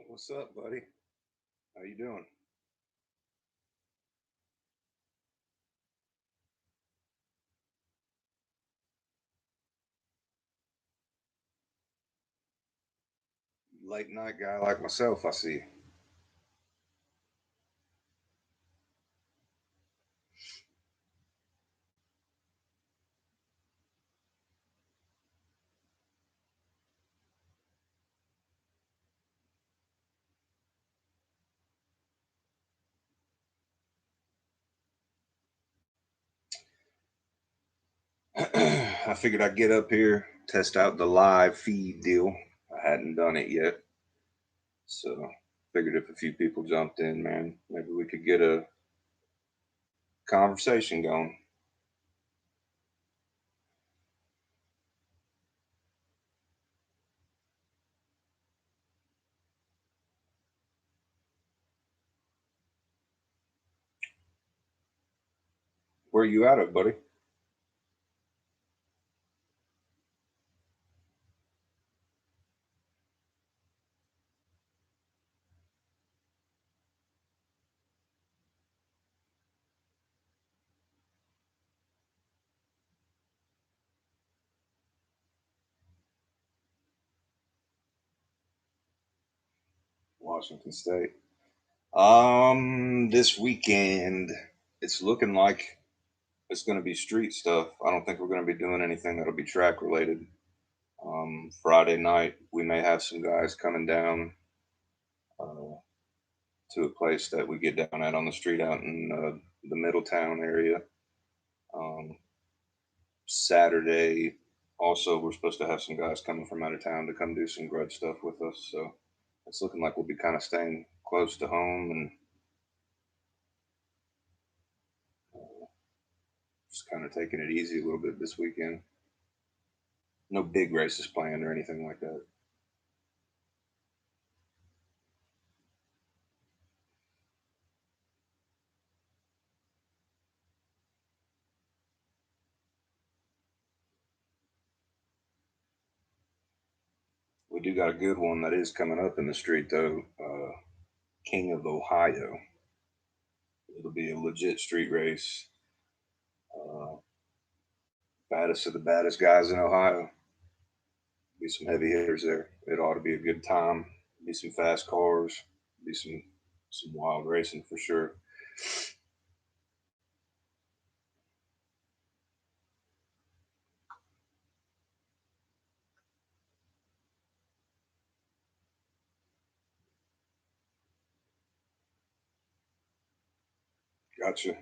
What's up, buddy? How you doing? Late night guy like myself, I see. I figured I'd get up here, test out the live feed deal. I hadn't done it yet, so figured if a few people jumped in, man, maybe we could get a conversation going. Where you out of, buddy? Washington State. This weekend, it's looking like it's going to be street stuff. I don't think we're going to be doing anything that'll be track related. Friday night, we may have some guys coming down uh, to a place that we get down at on the street out in the Middletown area. Um, Saturday, also, we're supposed to have some guys coming from out of town to come do some grudge stuff with us. So it's looking like we'll be kind of staying close to home and uh, just kind of taking it easy a little bit this weekend. No big races planned or anything like that. We do got a good one that is coming up in the street, though. King of Ohio. It'll be a legit street race. Uh, Baddest of the baddest guys in Ohio. Be some heavy hitters there. It ought to be a good time. Be some fast cars. Be some wild racing for sure. Gotcha.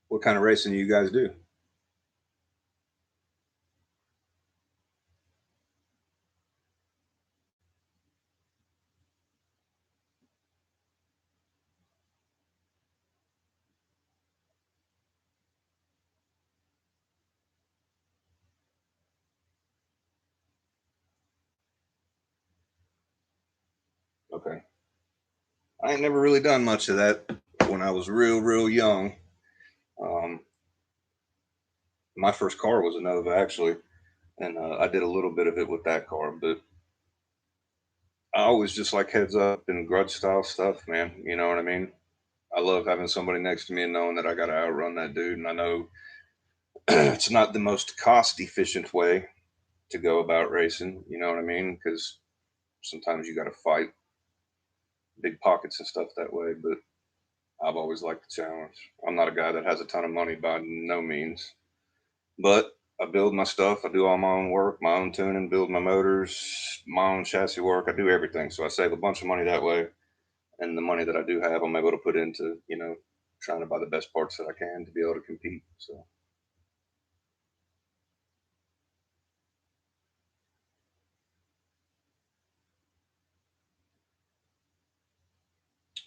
What kind of racing do you guys do? Okay. I ain't never really done much of that when I was real young. Um, my first car was a Nova actually, and I did a little bit of it with that car, but I always just like heads up and grudge style stuff, man. You know what I mean? I love having somebody next to me and knowing that I got to outrun that dude, and I know it's not the most cost efficient way to go about racing. You know what I mean? Because sometimes you got to fight big pockets and stuff that way. But I've always liked the challenge. I'm not a guy that has a ton of money by no means, but I build my stuff. I do all my own work, my own tuning, build my motors, my own chassis work. I do everything. So I save a bunch of money that way. And the money that I do have, I'm able to put into, trying to buy the best parts that I can to be able to compete. So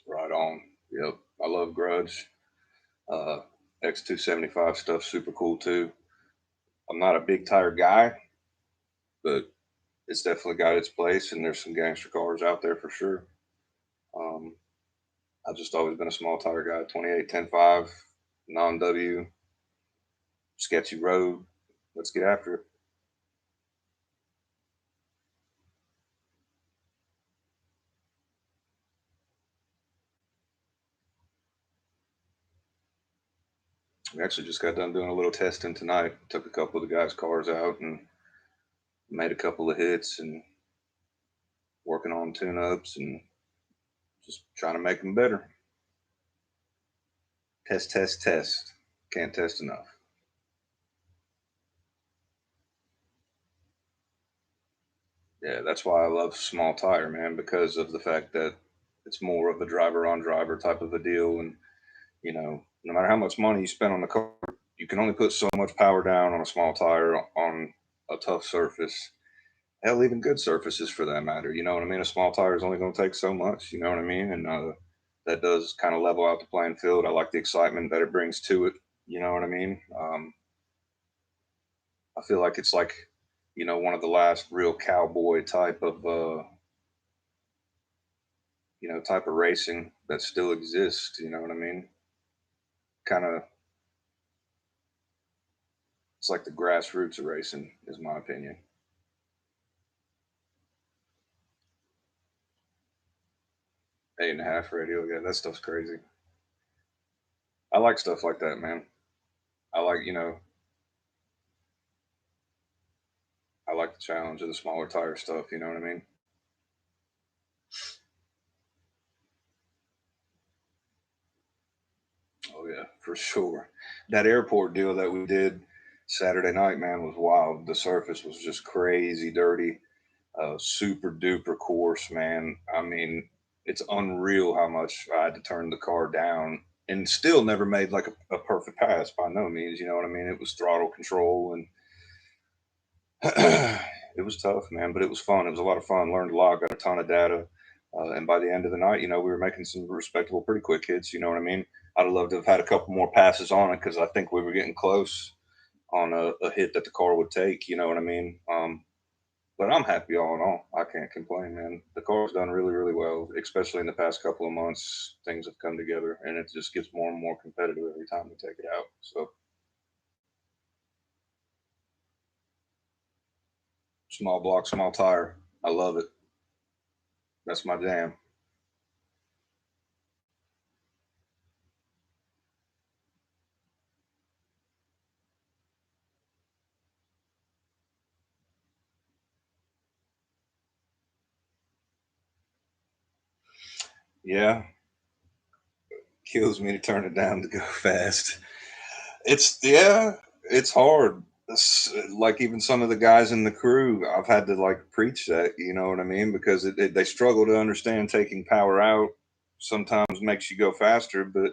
right on. Yep. I love Grudge. Uh, X275 stuff super cool too. I'm not a big tire guy, but it's definitely got its place, and there's some gangster cars out there for sure. Um, I've just always been a small tire guy. 28, 10.5, non W, sketchy road. Let's get after it. We actually just got done doing a little testing tonight. Took a couple of the guys' cars out and made a couple of hits and working on tune-ups and just trying to make them better. Test, test, test. Can't test enough. Yeah, that's why I love small tire, man, because of the fact that it's more of a driver on driver type of a deal. And, no matter how much money you spend on the car, you can only put so much power down on a small tire on a tough surface. Hell, even good surfaces for that matter. You know what I mean? A small tire is only going to take so much. You know what I mean? And that does kind of level out the playing field. I like the excitement that it brings to it. You know what I mean? I feel like it's like, one of the last real cowboy type of, type of racing that still exists. You know what I mean? Kind of, it's like the grassroots of racing, is my opinion. 8.5 radio, yeah, that stuff's crazy. I like stuff like that, man. I like, I like the challenge of the smaller tire stuff. You know what I mean? Oh yeah, for sure. That airport deal that we did Saturday night, man, was wild. The surface was just crazy dirty, super duper coarse, man. I mean, it's unreal how much I had to turn the car down, and still never made like a perfect pass by no means. You know what I mean? It was throttle control, and it was tough, man, but it was fun. It was a lot of fun. Learned a lot, got a ton of data. And by the end of the night, we were making some respectable, pretty quick hits. You know what I mean? I'd have loved to have had a couple more passes on it because I think we were getting close on a hit that the car would take. You know what I mean? But I'm happy all in all. I can't complain, man. The car's done really, really well, especially in the past couple of months. Things have come together, and it just gets more and more competitive every time we take it out. So small block, small tire. I love it. That's my jam. Yeah, kills me to turn it down to go fast. It's yeah, it's hard. Like even some of the guys in the crew, I've had to like preach that. You know what I mean? Because they struggle to understand taking power out. Sometimes makes you go faster, but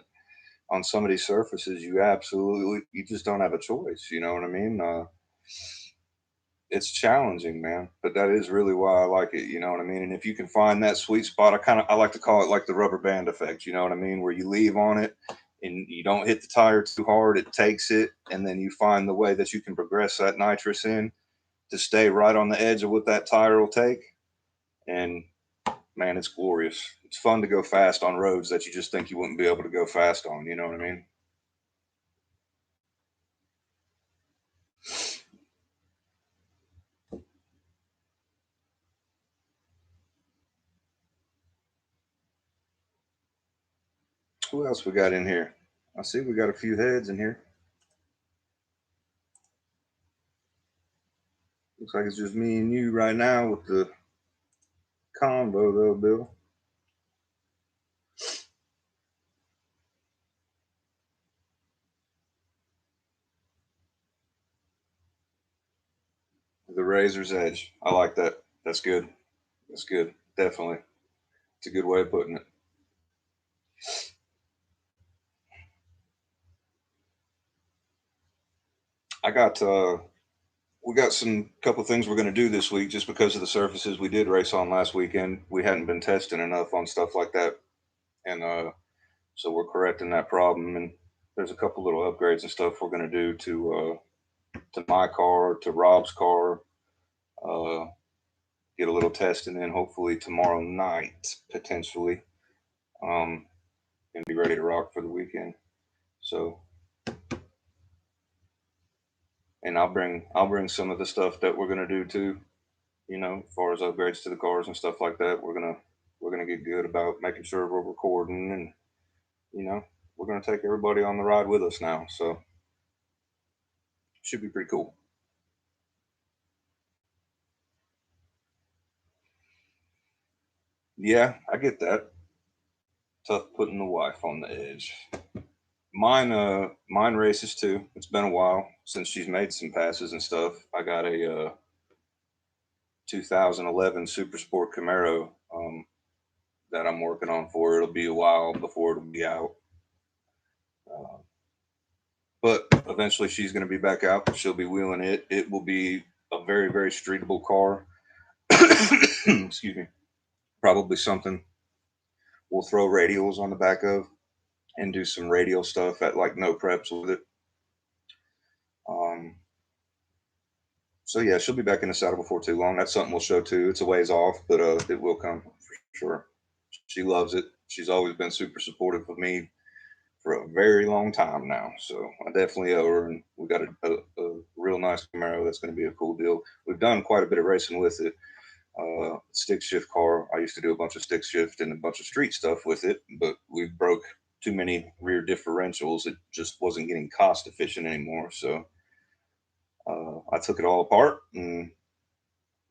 on some of these surfaces, you just don't have a choice. You know what I mean? It's challenging, man, but that is really why I like it. You know what I mean? And if you can find that sweet spot, I like to call it like the rubber band effect. You know what I mean? Where you leave on it and you don't hit the tire too hard, it takes it, and then you find the way that you can progress that nitrous in to stay right on the edge of what that tire will take. And man, it's glorious. It's fun to go fast on roads that you just think you wouldn't be able to go fast on. You know what I mean? Who else we got in here? I see we got a few heads in here. Looks like it's just me and you right now with the combo, though, Bill. The razor's edge. I like that. That's good. That's good. Definitely. It's a good way of putting it. I got we got some couple things we're going to do this week just because of the surfaces we did race on last weekend. We hadn't been testing enough on stuff like that, and so we're correcting that problem. And there's a couple little upgrades and stuff we're going to do to my car, to Rob's car. Uh, get a little testing in hopefully tomorrow night potentially, um, and be ready to rock for the weekend. So and I'll bring some of the stuff that we're gonna do too. As far as upgrades to the cars and stuff like that, we're gonna get good about making sure we're recording, and you know we're gonna take everybody on the ride with us now. So Should be pretty cool. Yeah, I get that. Tough putting the wife on the edge. Mine races too. It's been a while since she's made some passes and stuff. I got a 2011 Super Sport Camaro that I'm working on for. It'll be a while before it'll be out. Uh, but eventually she's going to be back out. She'll be wheeling it. It will be a very, very streetable car. Excuse me. Probably something we'll throw radials on the back of and do some radial stuff at like no preps with it. Um, so yeah, she'll be back in the saddle before too long. That's something we'll show too. It's a ways off, but it will come for sure. She loves it. She's always been super supportive of me for a very long time now. So I definitely owe her, and we got a real nice Camaro. That's going to be a cool deal. We've done quite a bit of racing with it. Stick shift car. I used to do a bunch of stick shift and a bunch of street stuff with it, but we broke too many rear differentials. It just wasn't getting cost efficient anymore. So I took it all apart and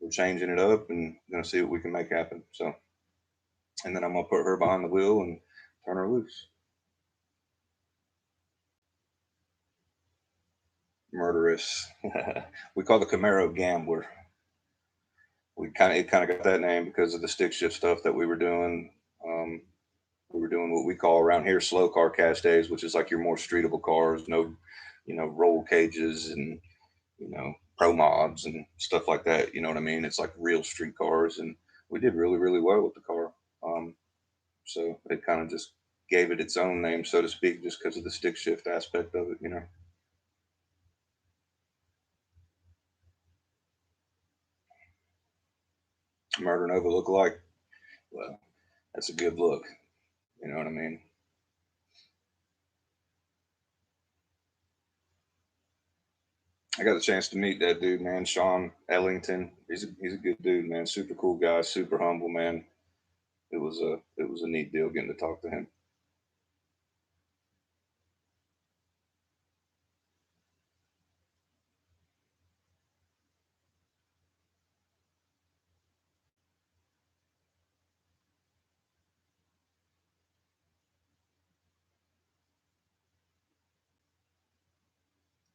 we're changing it up and gonna see what we can make happen. So, and then I'm gonna put her behind the wheel and turn her loose. Murderous. We call the Camaro Gambler. It kind of got that name because of the stick shift stuff that we were doing. Um, we were doing what we call around here slow car cash days, which is like your more streetable cars, no, roll cages and pro mods and stuff like that. You know what I mean? It's like real street cars, and we did really really well with the car. Um, so it kind of just gave it its own name, so to speak, just because of the stick shift aspect of it. Murder Nova look like, well, that's a good look. You know what I mean? I got a chance to meet that dude, man, Sean Ellington. He's a good dude, man. Super cool guy, super humble, man. It was a neat deal getting to talk to him.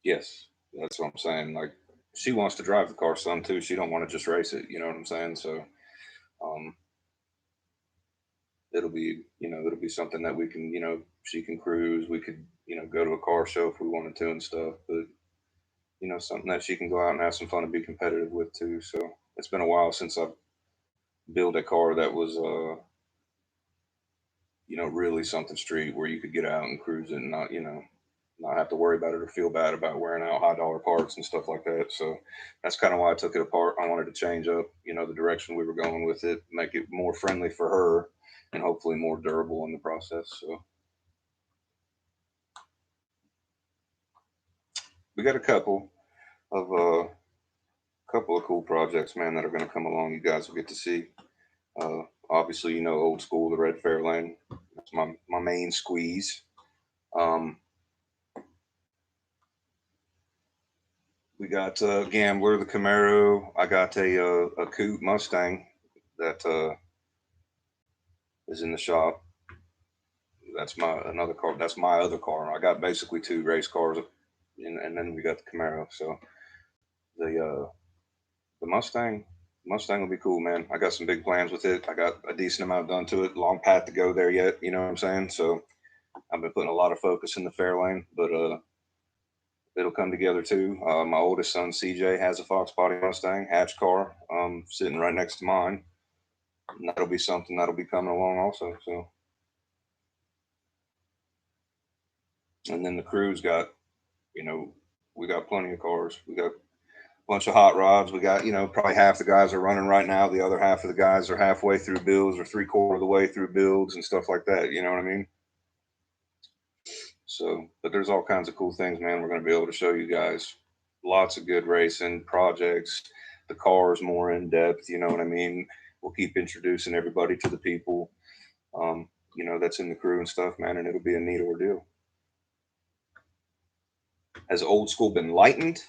Yes, that's what I'm saying. Like she wants to drive the car some too. She don't want to just race it. You know what I'm saying? So um, it'll be something that we can she can cruise. We could go to a car show if we wanted to and stuff. But something that she can go out and have some fun and be competitive with too. So it's been a while since I've built a car that was really something street where you could get out and cruise it and not have to worry about it or feel bad about wearing out high dollar parts and stuff like that. So that's kind of why I took it apart. I wanted to change up, the direction we were going with it, make it more friendly for her and hopefully more durable in the process. So we got a couple of cool projects, man, that are going to come along. You guys will get to see. Obviously, old school, the red Fairlane. That's my main squeeze. Um, we got Gambler, the Camaro. I got a Coupe Mustang that is in the shop. That's my another car. That's my other car. I got basically two race cars, and then we got the Camaro. So the Mustang will be cool, man. I got some big plans with it. I got a decent amount done to it. Long path to go there yet. You know what I'm saying? So I've been putting a lot of focus in the Fairlane, but it'll come together too. My oldest son CJ has a Fox Body Mustang hatch car, sitting right next to mine. And that'll be something that'll be coming along also. So, and then the crew's got, you know, we got plenty of cars. We got a bunch of hot rods. We got, probably half the guys are running right now. The other half of the guys are halfway through builds or three-quarter of the way through builds and stuff like that. You know what I mean? So, but there's all kinds of cool things, man. We're going to be able to show you guys lots of good racing projects, the cars more in depth. You know what I mean? We'll keep introducing everybody to the people, that's in the crew and stuff, man. And it'll be a neat ordeal. Has old school been lightened?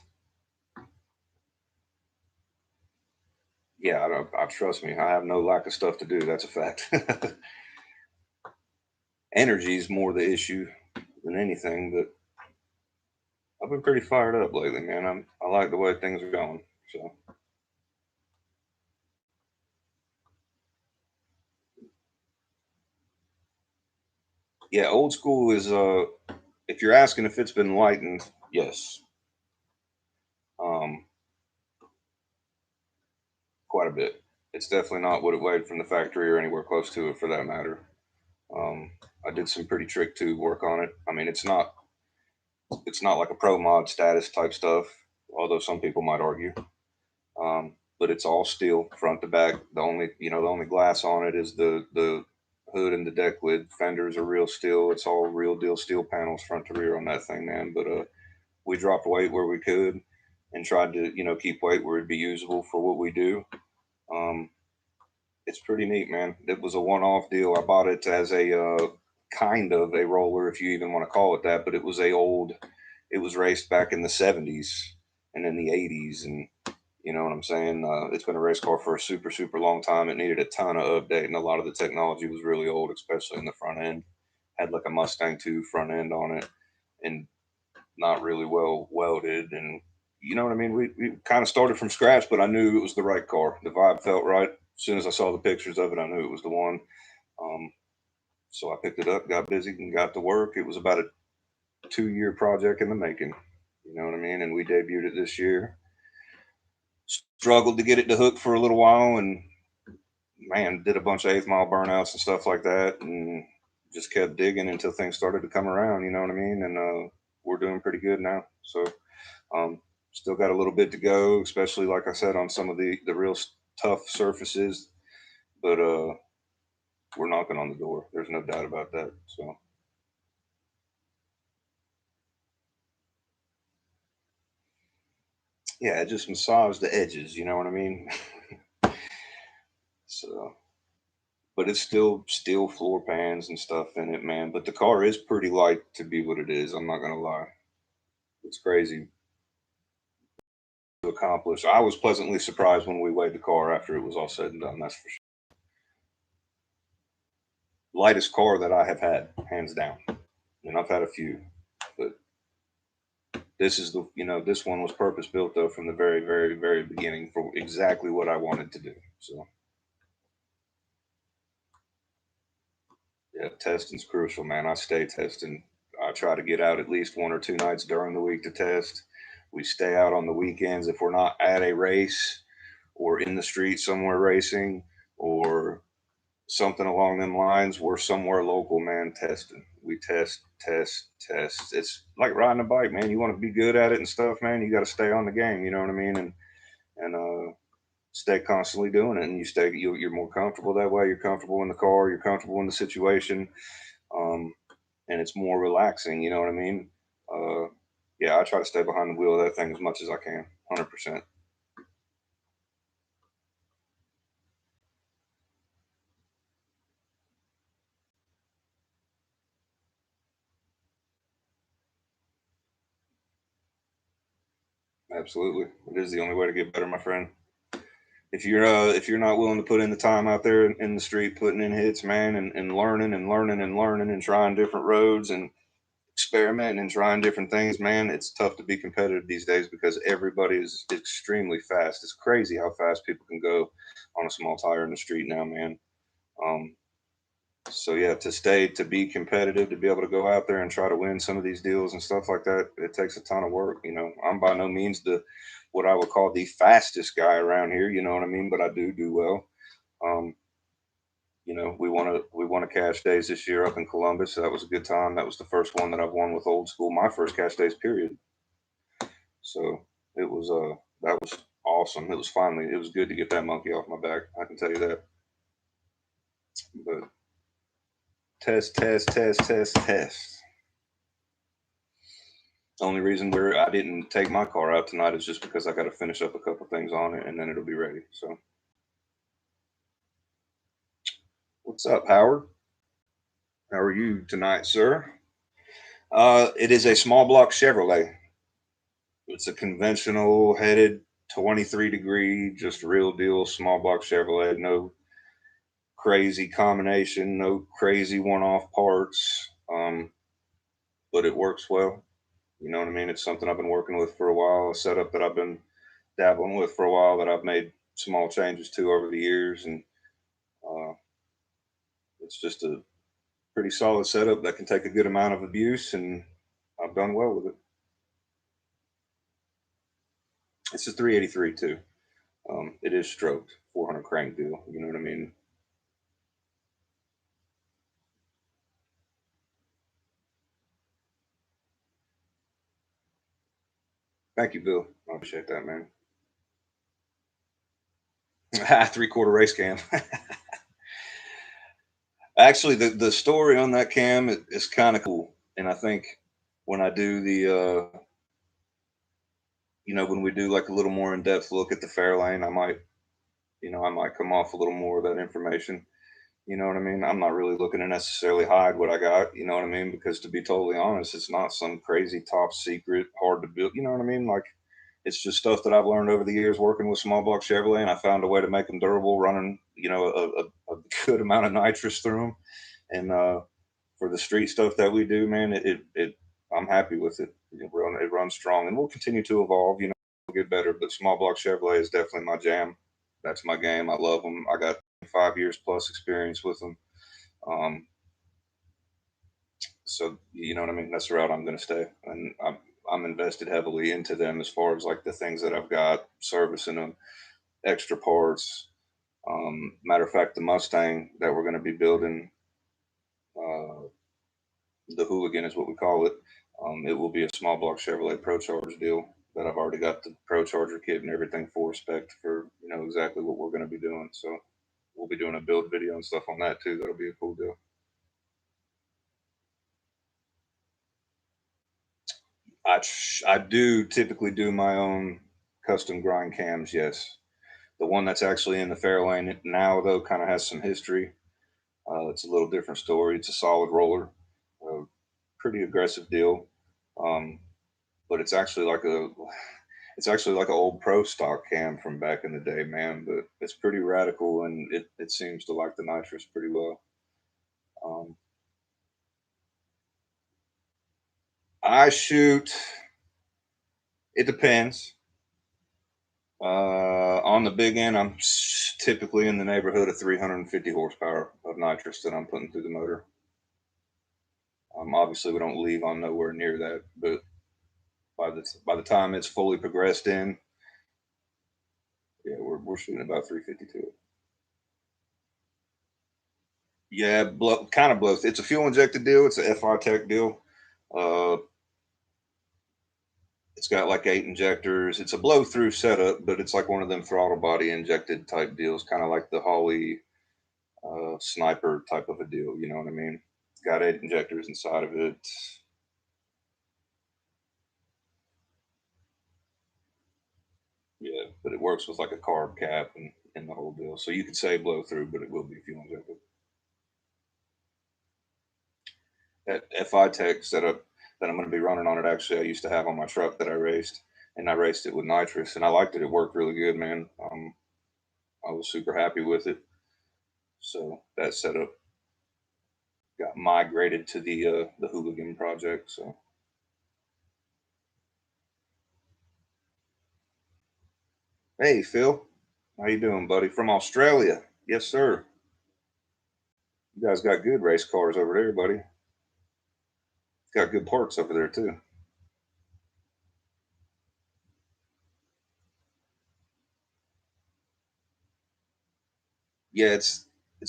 Yeah, I trust me. I have no lack of stuff to do. That's a fact. Energy is more the issue than anything, but I've been pretty fired up lately, man. I like the way things are going. So yeah, old school is if you're asking if it's been lightened, yes. Um quite a bit. It's definitely not what it weighed from the factory or anywhere close to it for that matter. Um I did some pretty trick tube work on it. I mean, it's not like a pro mod status type stuff, although some people might argue. But it's all steel front to back. The only glass on it is the hood and the deck lid. Fenders are real steel. It's all real deal steel panels front to rear on that thing, man. But we dropped weight where we could and tried to keep weight where it'd be usable for what we do. Um, it's pretty neat, man. It was a one-off deal. I bought it as a kind of a roller, if you even want to call it that. But it was a old. It was raced back in the '70s and in the '80s, and you know what I'm saying? It's been a race car for a super, super long time. It needed a ton of update, and a lot of the technology was really old, especially in the front end. Had like a Mustang 2 front end on it, and not really well welded. And you know what I mean? We kind of started from scratch, but I knew it was the right car. The vibe felt right. As soon as I saw the pictures of it, I knew it was the one. Um, so I picked it up, got busy, and got to work. It was about a 2-year project in the making. You know what I mean? And we debuted it this year. Struggled to get it to hook for a little while, and man, did a bunch of eighth mile burnouts and stuff like that, and just kept digging until things started to come around. You know what I mean? And we're doing pretty good now. So um, still got a little bit to go, especially like I said on some of the real tough surfaces. But we're knocking on the door. There's no doubt about that. So yeah, just massage the edges. You know what I mean? So but it's still steel floor pans and stuff in it, man. But the car is pretty light to be what it is. I'm not gonna lie. It's crazy to accomplish. I was pleasantly surprised when we weighed the car after it was all said and done. That's for sure. Lightest car that I have had, hands down. And I've had a few, but this is this one was purpose built though from the very, very, very beginning for exactly what I wanted to do. So yeah, testing's crucial, man. I stay testing. I try to get out at least 1 or 2 nights during the week to test. We stay out on the weekends if we're not at a race or in the street somewhere racing or something along them lines. We're somewhere local, man, testing. We test, test, test. It's like riding a bike, man. You want to be good at it and stuff, man. You got to stay on the game. You know what I mean? And stay constantly doing it, and you're more comfortable that way. You're comfortable in the car. You're comfortable in the situation, um, and it's more relaxing. You know what I mean? Uh, yeah, I try to stay behind the wheel of that thing as much as I can. 100%. Absolutely, it is the only way to get better, my friend. If you're not willing to put in the time out there in the street, putting in hits, man, and learning and learning and learning and trying different roads and experimenting and trying different things, man, it's tough to be competitive these days because everybody is extremely fast. It's crazy how fast people can go on a small tire in the street now, man. Um, so yeah, to be competitive, to be able to go out there and try to win some of these deals and stuff like that, it takes a ton of work. I'm by no means the what I would call the fastest guy around here. You know what I mean? But I do well. Um, we won a cash days this year up in Columbus. So that was a good time. That was the first one that I've won with old school. My first cash days, period. So it was that was awesome. It was good to get that monkey off my back. I can tell you that. But test, test, test, test, test. Only reason where I didn't take my car out tonight is just because I got to finish up a couple things on it and then it'll be ready. So what's up, Howard? How are you tonight, sir? It is a small block Chevrolet. It's a conventional headed 23-degree, just real deal small block Chevrolet. No crazy combination, no crazy one off parts. But it works well. You know what I mean? It's something I've been working with for a while, a setup that I've been dabbling with for a while that I've made small changes to over the years. And uh, it's just a pretty solid setup that can take a good amount of abuse. And I've done well with it. It's a 383 too. It is stroked, 400 crank deal. You know what I mean? Thank you, Bill. I appreciate that, man. 3/4 race cam. Actually, the story on that cam is kind of cool, and I think when I do when we do like a little more in depth look at the Fairlane, I might come off a little more of that information. You know what I mean? I'm not really looking to necessarily hide what I got. You know what I mean? Because to be totally honest, it's not some crazy top secret, hard to build. You know what I mean? Like it's just stuff that I've learned over the years working with small block Chevrolet, and I found a way to make them durable, running a good amount of nitrous through them. And for the street stuff that we do, man, I'm happy with it. It runs strong, and we'll continue to evolve. Get better. But small block Chevrolet is definitely my jam. That's my game. I love them. I got 5 years plus experience with them. Um, so you know what I mean. That's the route I'm going to stay, and I'm invested heavily into them as far as like the things that I've got, servicing them, extra parts. Matter of fact, the Mustang that we're going to be building, uh, the Hooligan is what we call it. It will be a small block Chevrolet Pro Charge deal that I've already got the Pro Charger kit and everything for spec for exactly what we're going to be doing. So we'll be doing a build video and stuff on that too. That'll be a cool deal. I do typically do my own custom grind cams. Yes, the one that's actually in the Fairlane now though kind of has some history. It's a little different story. It's a solid roller, a pretty aggressive deal. Um, but it's actually like an old pro stock cam from back in the day, man. But it's pretty radical, and it seems to like the nitrous pretty well. Um, I shoot. It depends. On the big end, I'm typically in the neighborhood of 350 horsepower of nitrous that I'm putting through the motor. Obviously, we don't leave on nowhere near that, but by the time it's fully progressed in, yeah, we're shooting about 352. Yeah, kind of blows. It's a fuel injected deal. It's a FI Tech deal. Uh, it's got like 8 injectors. It's a blow through setup, but it's like one of them throttle body injected type deals, kind of like the Holly Sniper type of a deal. You know what I mean? It's got 8 injectors inside of it. Yeah, but it works with like a carb cap and the whole deal. So you could say blow through, but it will be fuel injected. That FI Tech setup that I'm going to be running on it, actually, I used to have on my truck that I raced, and I raced it with nitrous, and I liked it. It worked really good, man. I was super happy with it. So that setup got migrated to the Hooligan project. So hey, Phil, how you doing, buddy? From Australia? Yes, sir. You guys got good race cars over there, buddy. Got good parts over there too. Yeah, it's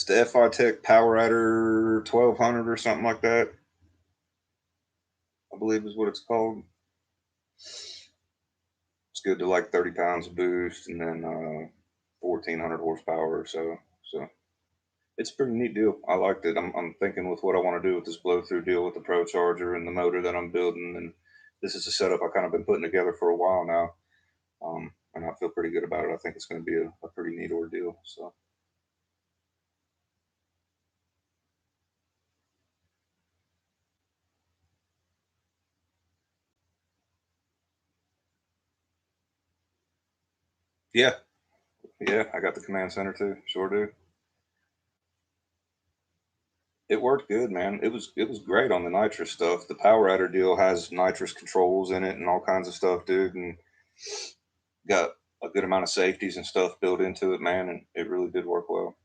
the FI Tech Power Adder 1200 or something like that. I believe is what it's called. It's good to like 30 pounds of boost and then 1400 horsepower or so. So it's a pretty neat deal. I liked it. I'm thinking with what I want to do with this blow through deal with the Pro Charger and the motor that I'm building. And this is a setup I kind of been putting together for a while now. And I feel pretty good about it. I think it's going to be a pretty neat ordeal. So Yeah, yeah, I got the command center too. Sure do. It worked good, man. It was great on the nitrous stuff. The Power Adder deal has nitrous controls in it and all kinds of stuff, dude, and got a good amount of safeties and stuff built into it, man, and it really did work well.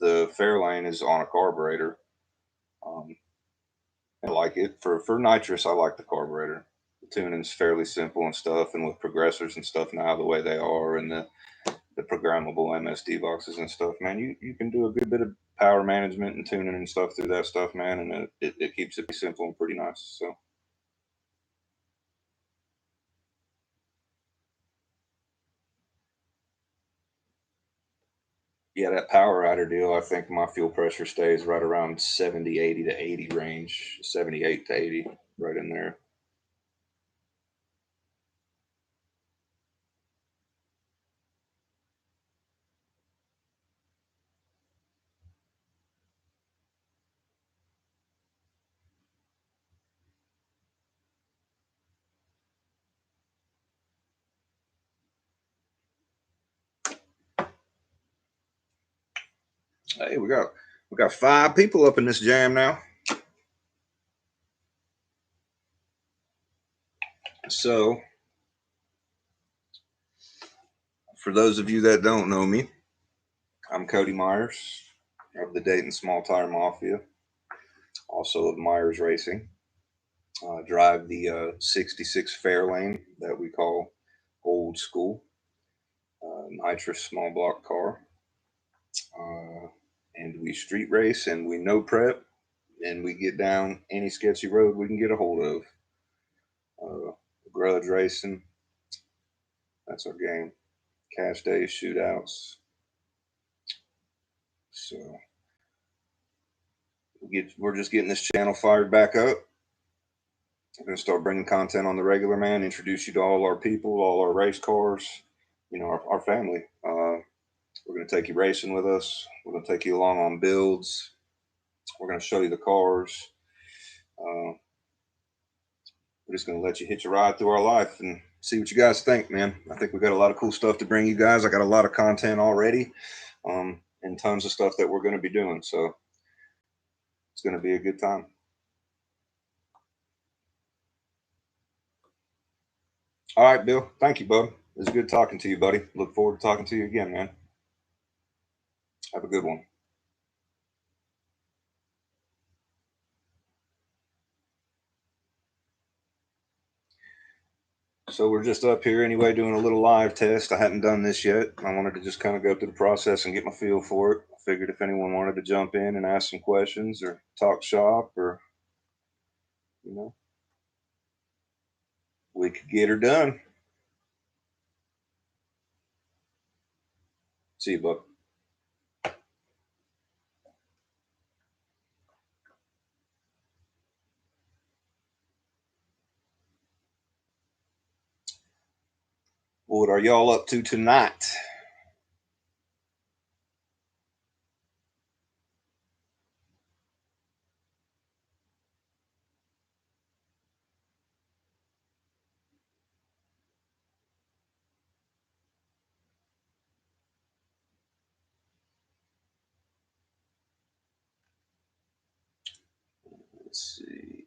The Fairlane is on a carburetor. Um, I like it for nitrous. I like the carburetor. The tuning's fairly simple and stuff, and with progressors and stuff now the way they are, and the programmable MSD boxes and stuff, man, you can do a good bit of power management and tuning and stuff through that stuff, man, and it keeps it simple and pretty nice. So yeah, that power rider deal, I think my fuel pressure stays right around 70, 80 to 80 range, 78 to 80, right in there. Hey, we got 5 people up in this jam now. So for those of you that don't know me, I'm Cody Myers of the Dayton Small Tire Mafia, also of Myers Racing. Drive the 66 Fairlane that we call old school, nitrous small block car. Uh, and we street race and we no prep and we get down any sketchy road we can get a hold of. Uh, Grudge racing, that's our game. Cash days, shootouts. So we're just getting this channel fired back up. We're gonna start bringing content on the regular, man. Introduce you to all our people, all our race cars. You know, our family. We're gonna take you racing with us. We're gonna take you along on builds. We're gonna show you the cars. Uh, we're just gonna let you hitch a ride through our life and see what you guys think, man. I think we got a lot of cool stuff to bring you guys. I got a lot of content already, and tons of stuff that we're gonna be doing. So it's gonna be a good time. All right, Bill. Thank you, bud. It was good talking to you, buddy. Look forward to talking to you again, man. Have a good one. So we're just up here anyway, doing a little live test. I hadn't done this yet. I wanted to just kind of go through the process and get my feel for it. I figured if anyone wanted to jump in and ask some questions or talk shop, or you know, we could get her done. See you, bud. What are y'all up to tonight? Let's see.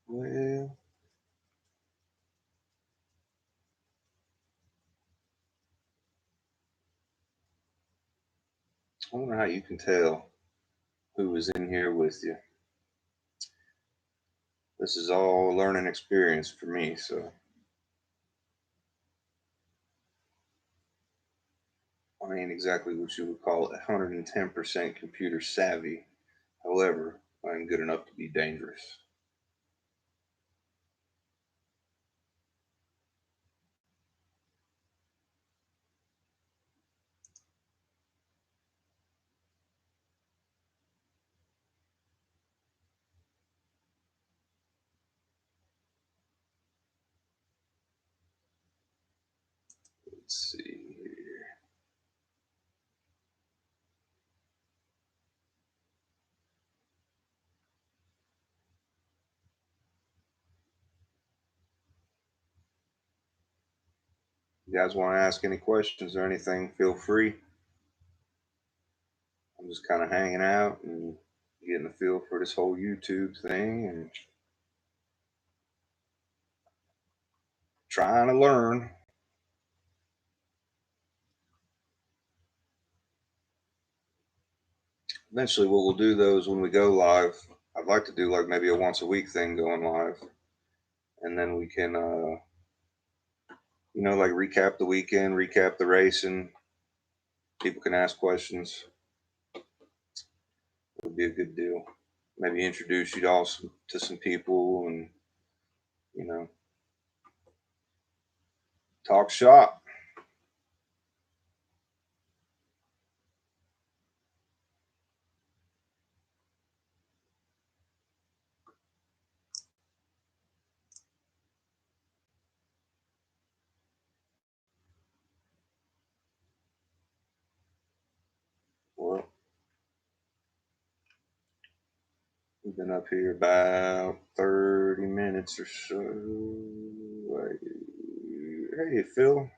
Well, I wonder how you can tell who was in here with you. This is all a learning experience for me, so I ain't exactly what you would call 110% computer savvy. However, I'm good enough to be dangerous. Let's see here. You guys want to ask any questions or anything, feel free. I'm just kind of hanging out and getting a feel for this whole YouTube thing and trying to learn. Eventually, what we'll do though is when we go live, I'd like to do like maybe a once a week thing going live, and then we can, like recap the weekend, recap the race, and people can ask questions. It would be a good deal. Maybe introduce you all to some people and, you know, talk shop. Well, we've been up here about 30 minutes or so. Hey, Phil,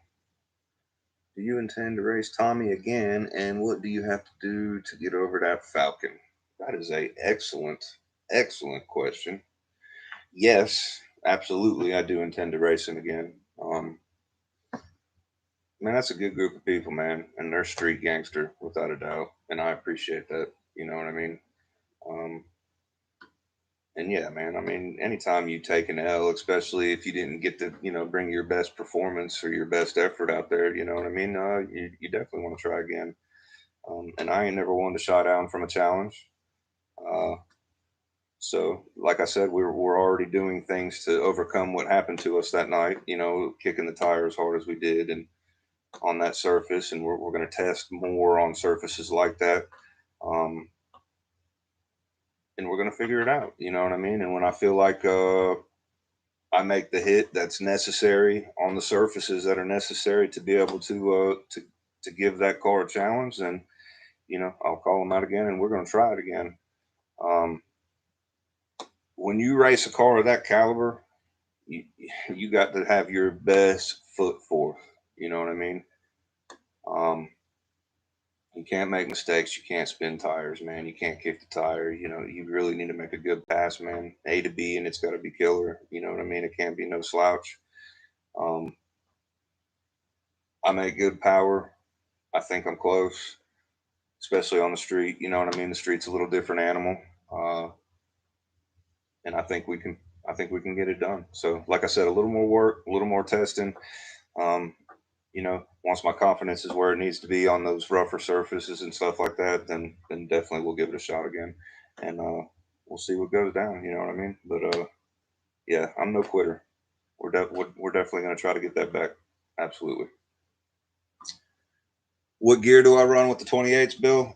do you intend to race Tommy again? And what do you have to do to get over that Falcon? That is a excellent question. Yes, absolutely. I do intend to race him again. Man, that's a good group of people, man, and they're street gangster without a doubt, and I appreciate that. You know what I mean? Um, and yeah, man, I mean, anytime you take an L, especially if you didn't get to, bring your best performance or your best effort out there, you know what I mean? You definitely want to try again. And I ain't never one to shy down from a challenge. Uh, so, like I said, we're already doing things to overcome what happened to us that night. Kicking the tire as hard as we did, and on that surface, and we're going to test more on surfaces like that. Um, and we're going to figure it out. You know what I mean? And when I feel like I make the hit that's necessary on the surfaces that are necessary to be able to give that car a challenge, then I'll call them out again, and we're going to try it again. Um, when you race a car of that caliber, you, you got to have your best foot forth. You know what I mean? Um, you can't make mistakes. You can't spin tires, man. You can't kick the tire. You really need to make a good pass, man. A to B, and it's got to be killer. You know what I mean? It can't be no slouch. Um, I make good power. I think I'm close, especially on the street. You know what I mean? The street's a little different animal, uh, and I think we can. I think we can get it done. So, like I said, a little more work, a little more testing. Um, once my confidence is where it needs to be on those rougher surfaces and stuff like that, then definitely we'll give it a shot again, and we'll see what goes down. You know what I mean? But yeah, I'm no quitter. We're definitely going to try to get that back. Absolutely. What gear do I run with the 28s, Bill?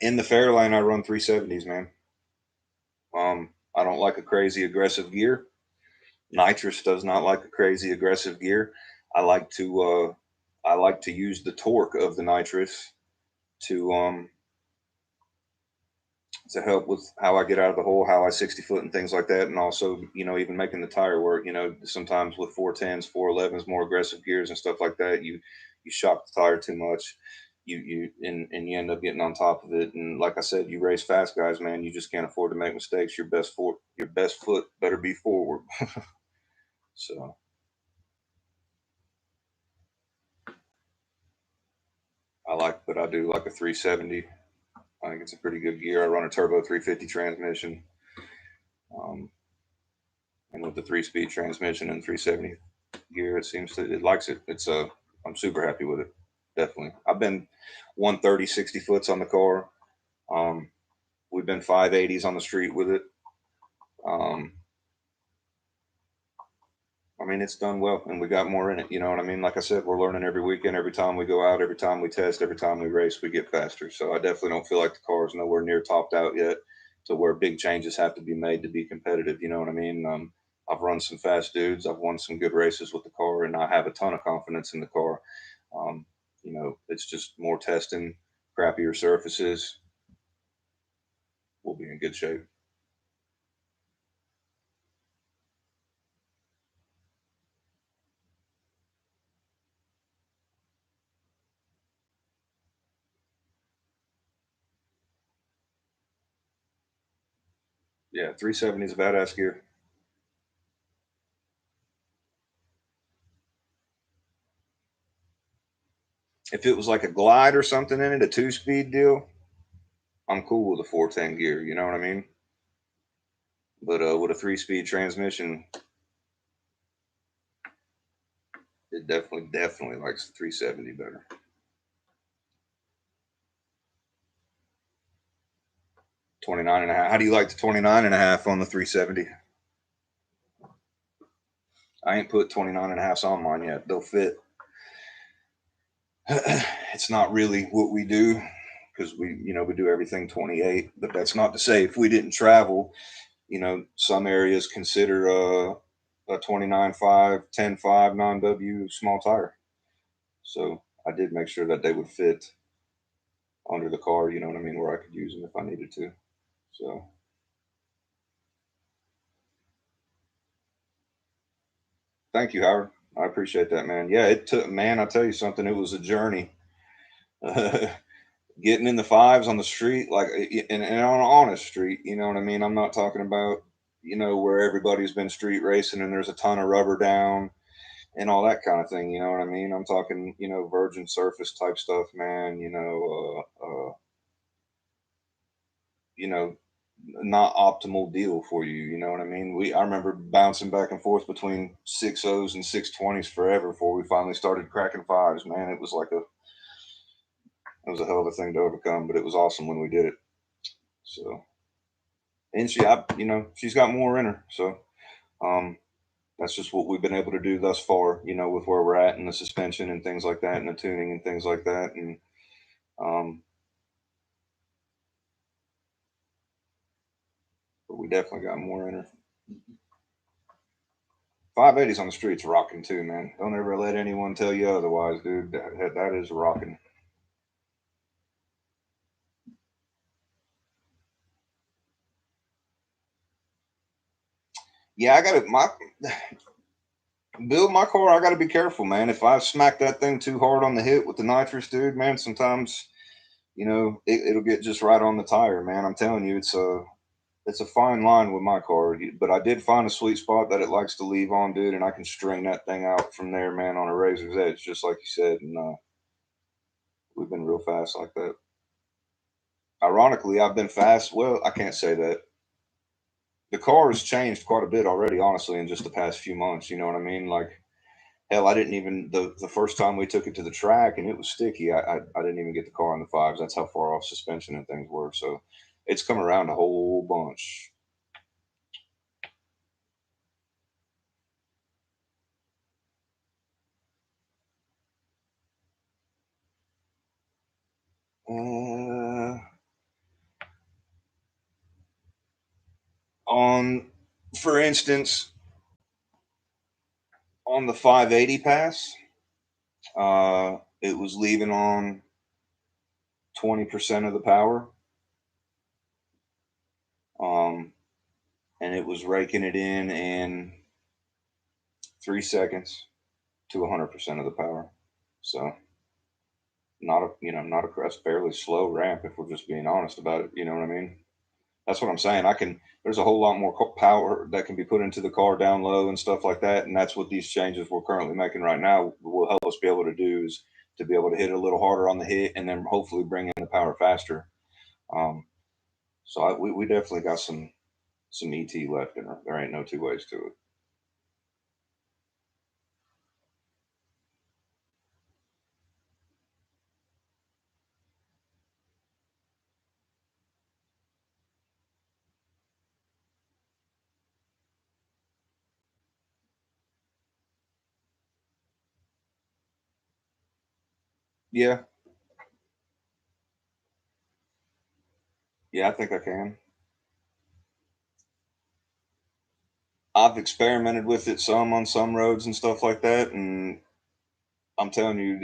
In the Fairlane, I run 370s, man. I don't like a crazy aggressive gear. Nitrous does not like a crazy aggressive gear. I like to use the torque of the nitrous to to help with how I get out of the hole, how I 60 foot and things like that, and also even making the tire work. Sometimes with 410s, 411s, more aggressive gears and stuff like that, you shock the tire too much. And you end up getting on top of it. And like I said, you race fast guys, man. You just can't afford to make mistakes. Your best foot better be forward. So but I do like a 370. I think it's a pretty good gear. I run a turbo 350 transmission. Um, and with the 3-speed transmission and 370 gear, it likes it. I'm super happy with it. Definitely. I've been 130, 60 foots on the car. Um, we've been 580s on the street with it. Um, I mean, it's done well, and we got more in it. You know what I mean? Like I said, we're learning every weekend, every time we go out, every time we test, every time we race, we get faster. So I definitely don't feel like the car is nowhere near topped out yet to where big changes have to be made to be competitive. You know what I mean? I've run some fast dudes. I've won some good races with the car, and I have a ton of confidence in the car. Um, it's just more testing, crappier surfaces. We'll be in good shape. Yeah, 370 is a badass gear. If it was like a glide or something in it, a 2-speed deal, I'm cool with a 410 gear. You know what I mean? But with a 3-speed transmission, it definitely likes the 370 better. 29 and a half. How do you like the 29 and a half on the 370? I ain't put 29 and a half on mine yet. They'll fit. It's not really what we do because we do everything 28. But that's not to say if we didn't travel, some areas consider a 29.5, 10.5 non-W small tire. So I did make sure that they would fit under the car, you know what I mean, where I could use them if I needed to. So thank you, Howard. I appreciate that, man. Yeah, it took, man, I'll tell you something, it was a journey. Getting in the fives on the street, like, and on an honest street, you know what I mean? I'm not talking about, where everybody's been street racing and there's a ton of rubber down and all that kind of thing. You know what I mean? I'm talking, virgin surface type stuff, man. You know, not optimal deal for you. You know what I mean? I remember bouncing back and forth between 6.0s and 6.20s forever before we finally started cracking fives. Man, it was a hell of a thing to overcome, but it was awesome when we did it. So, and she's got more in her. So, um, that's just what we've been able to do thus far. With where we're at and the suspension and things like that, and the tuning and things like that, and um, but we definitely got more in her. 580s on the streets rocking too, man. Don't ever let anyone tell you otherwise, dude. That is rocking. Yeah, I got to my build my car. I got to be careful, man. If I smack that thing too hard on the hit with the nitrous, dude, man, sometimes it'll get just right on the tire, man. I'm telling you, it's a fine line with my car, but I did find a sweet spot that it likes to leave on, dude, and I can string that thing out from there, man, on a razor's edge, just like you said. And we've been real fast like that. Ironically, I've been fast. Well, I can't say that. The car has changed quite a bit already, honestly, in just the past few months. You know what I mean? Like, hell, I didn't even the first time we took it to the track and it was sticky. I didn't even get the car in the fives. That's how far off suspension and things were. So it's come around a whole bunch. Uh, on, for instance, on the 580 pass, it was leaving on 20% of the power, um, and it was raking it in 3 seconds to 100% of the power. So not a that's fairly slow ramp if we're just being honest about it. You know what I mean? That's what I'm saying. There's a whole lot more power that can be put into the car down low and stuff like that. And that's what these changes we're currently making right now will help us be able to do, is to be able to hit it a little harder on the hit and then hopefully bring in the power faster. Um, so we definitely got some ET left in her. There ain't no two ways to it. Yeah, yeah, I think I can. I've experimented with it some on some roads and stuff like that, and I'm telling you,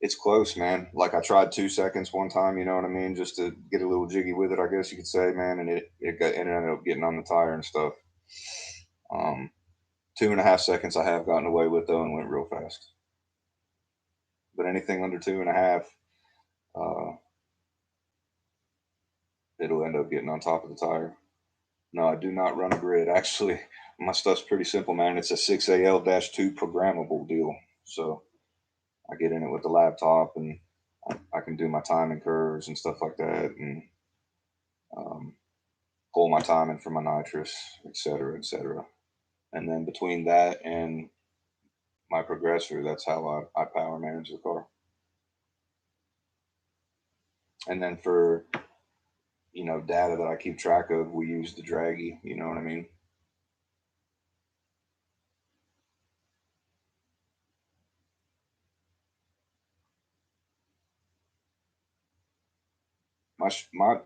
it's close, man. Like I tried 2 seconds one time, you know what I mean, just to get a little jiggy with it, I guess you could say, man, and it ended up getting on the tire and stuff. Um, 2.5 seconds I have gotten away with though, and went real fast. But anything under 2.5, uh, it'll end up getting on top of the tire. No, I do not run a grid. Actually, my stuff's pretty simple, man. It's a 6AL-2 programmable deal. So I get in it with the laptop, and I can do my timing curves and stuff like that, and um, pull my timing for my nitrous, et cetera, et cetera. And then between that and my progressor, that's how I power manage the car. And then for, data that I keep track of, we use the Draggy. You know what I mean?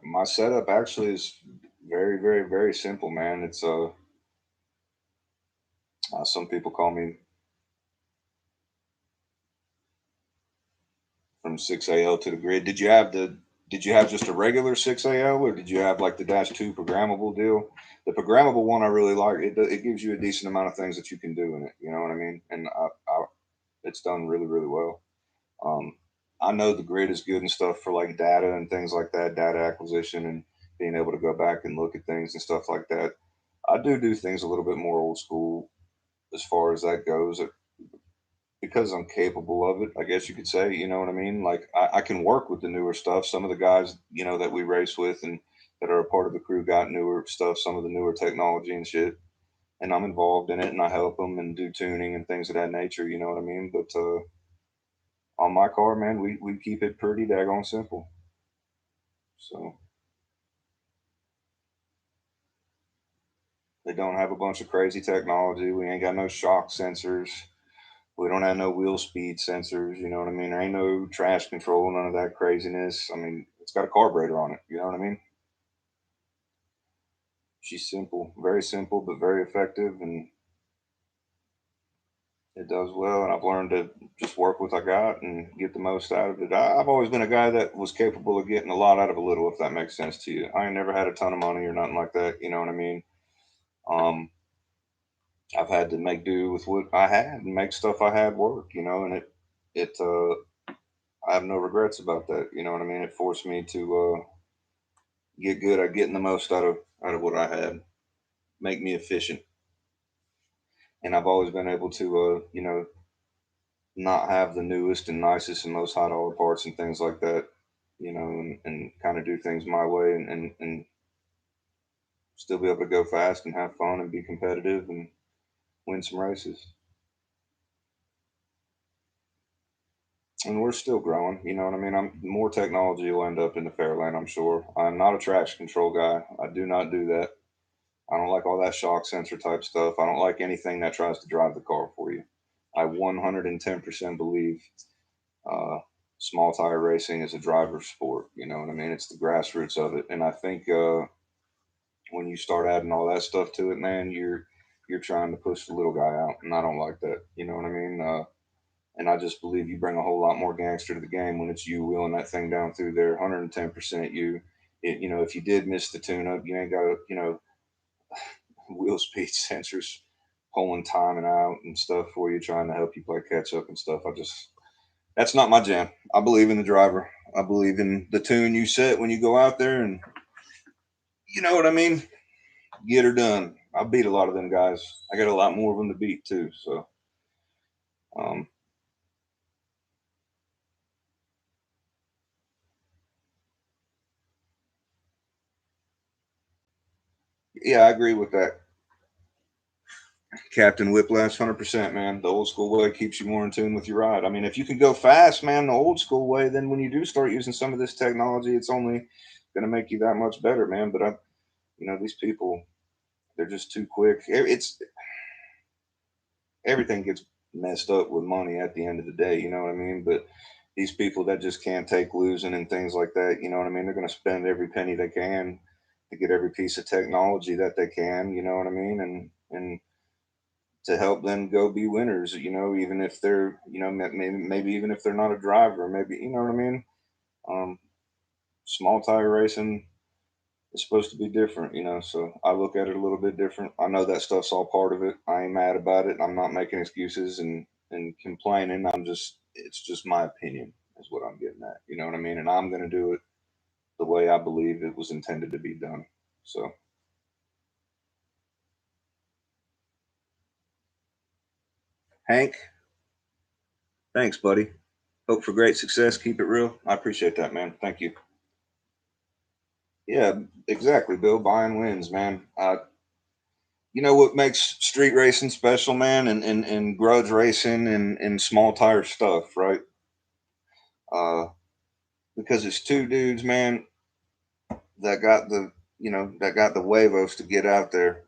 My setup actually is very, very, very simple, man. It's some people call me from 6AL to the grid. Did you have just a regular 6AL, or did you have like the -2 programmable deal? The programmable one I really like. It gives you a decent amount of things that you can do in it. You know what I mean? And it's done really, really well. Um, I know the grid is good and stuff for like data and things like that, data acquisition and being able to go back and look at things and stuff like that. I do things a little bit more old school as far as that goes, because I'm capable of it, I guess you could say. You know what I mean? Like I can work with the newer stuff. Some of the guys, that we race with and that are a part of the crew got newer stuff, some of the newer technology and shit. And I'm involved in it, and I help them and do tuning and things of that nature. You know what I mean? But on my car, man, we keep it pretty daggone simple. So they don't have a bunch of crazy technology. We ain't got no shock sensors. We don't have no wheel speed sensors. You know what I mean? There ain't no trash control, none of that craziness. I mean, it's got a carburetor on it. You know what I mean? She's simple, very simple, but very effective, and it does well. And I've learned to just work with what I got and get the most out of it. I've always been a guy that was capable of getting a lot out of a little, if that makes sense to you. I ain't never had a ton of money or nothing like that. You know what I mean? Um, I've had to make do with what I had and make stuff I had work. And I have no regrets about that. You know what I mean? It forced me to get good at getting the most out of what I had, make me efficient. And I've always been able to, not have the newest and nicest and most high dollar parts and things like that, and kind of do things my way, and still be able to go fast and have fun and be competitive and win some races. And we're still growing. You know what I mean? More technology will end up in the Fairlane, I'm sure. I'm not a traction control guy. I do not do that. I don't like all that shock sensor type stuff. I don't like anything that tries to drive the car for you. I 110% believe uh, small tire racing is a driver's sport. You know what I mean? It's the grassroots of it. And I think when you start adding all that stuff to it, man, you're trying to push the little guy out, and I don't like that. You know what I mean? And I just believe you bring a whole lot more gangster to the game when it's you wheeling that thing down through there, 110% you. If you did miss the tune up, you ain't got to, wheel speed sensors pulling timing out and stuff for you, trying to help you play catch up and stuff. That's not my jam. I believe in the driver. I believe in the tune you set when you go out there, and you know what I mean? Get her done. I beat a lot of them guys. I got a lot more of them to beat too. So, um, yeah, I agree with that. Captain Whiplash, 100%, man. The old school way keeps you more in tune with your ride. I mean, if you can go fast, man, the old school way, then when you do start using some of this technology, it's only going to make you that much better, man. But these people, they're just too quick. It's everything gets messed up with money at the end of the day. You know what I mean? But these people that just can't take losing and things like that, you know what I mean? They're going to spend every penny they can to get every piece of technology that they can, you know what I mean? And to help them go be winners, you know, even if they're, you know, maybe even if they're not a driver, maybe, you know what I mean? Um, Small tire racing is supposed to be different, you know, so I look at it a little bit different. I know that stuff's all part of it. I ain't mad about it. I'm not making excuses and complaining. It's just my opinion is what I'm getting at. You know what I mean? And I'm going to do it the way I believe it was intended to be done. So, Hank, thanks, buddy. Hope for great success. Keep it real. I appreciate that, man. Thank you. Yeah, exactly, Bill. Buying wins, man. You know what makes street racing special, man, and grudge racing and small tire stuff, right? Uh, because it's two dudes, man, that got the that got the huevos to get out there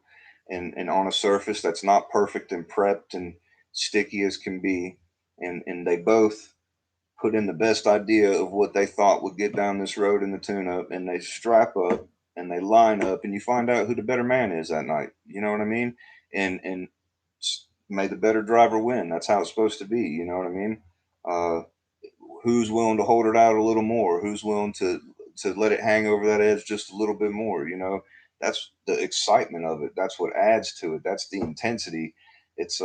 and on a surface that's not perfect and prepped and sticky as can be, and they both put in the best idea of what they thought would get down this road in the tune up, and they strap up and they line up, and you find out who the better man is that night. You know what I mean? And may the better driver win. That's how it's supposed to be. You know what I mean? Uh, who's willing to hold it out a little more? Who's willing to let it hang over that edge just a little bit more? You know, that's the excitement of it. That's what adds to it. That's the intensity. It's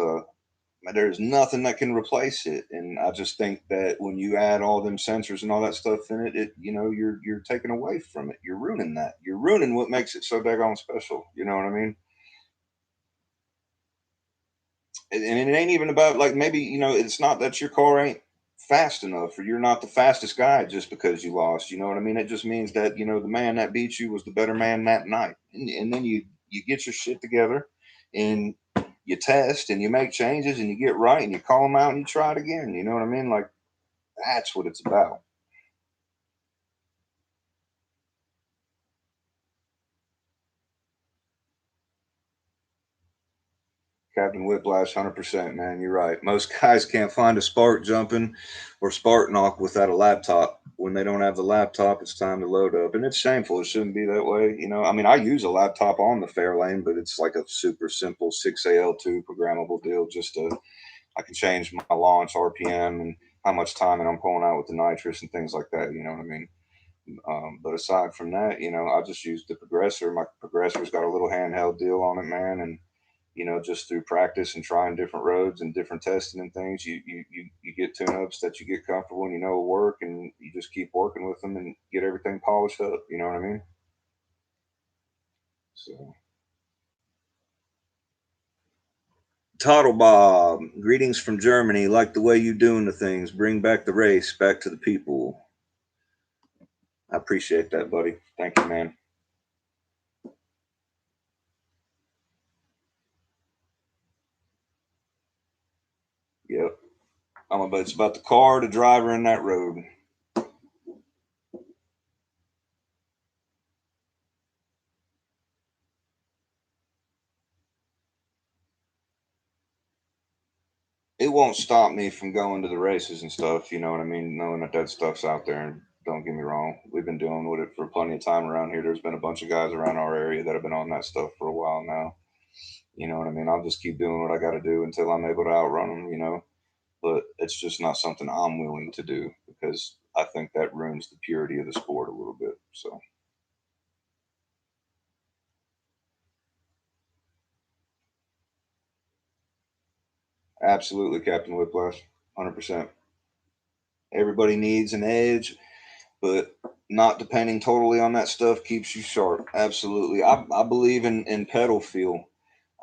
there's nothing that can replace it. And I just think that when you add all them sensors and all that stuff in it, you know, you're taking away from it. You're ruining that. You're ruining what makes it so daggone special. You know what I mean? And it ain't even about like maybe you know it's not that your car ain't fast enough or you're not the fastest guy just because you lost. You know what I mean? It just means that you know the man that beat you was the better man that night. And then you get your shit together and you test and you make changes and you get right and you call them out and you try it again. You know what I mean? Like that's what it's about. Captain Whiplash, 100%, man. You're right. Most guys can't find a spark jumping or spark knock without a laptop. When they don't have the laptop, it's time to load up. And it's shameful. It shouldn't be that way. You know, I mean, I use a laptop on the Fairlane, but it's like a super simple 6AL2 programmable deal. I can change my launch RPM and how much time I'm pulling out with the nitrous and things like that. You know what I mean? But aside from that, you know, I just use the progressor. My progressor's got a little handheld deal on it, man. And you know, just through practice and trying different roads and different testing and things, you get tune-ups that you get comfortable and you know will work, and you just keep working with them and get everything polished up. You know what I mean? So, Toddle Bob, greetings from Germany. Like the way you doing the things. Bring back the race, back to the people. I appreciate that, buddy. Thank you, man. Yep. It's about the car, the driver, and that road. It won't stop me from going to the races and stuff. You know what I mean? Knowing that that stuff's out there. And don't get me wrong, we've been dealing with it for plenty of time around here. There's been a bunch of guys around our area that have been on that stuff for a while now. You know what I mean? I'll just keep doing what I got to do until I'm able to outrun them. You know, but it's just not something I'm willing to do because I think that ruins the purity of the sport a little bit. So, absolutely, Captain Whiplash, 100%. Everybody needs an edge, but not depending totally on that stuff keeps you sharp. Absolutely. I believe in pedal feel.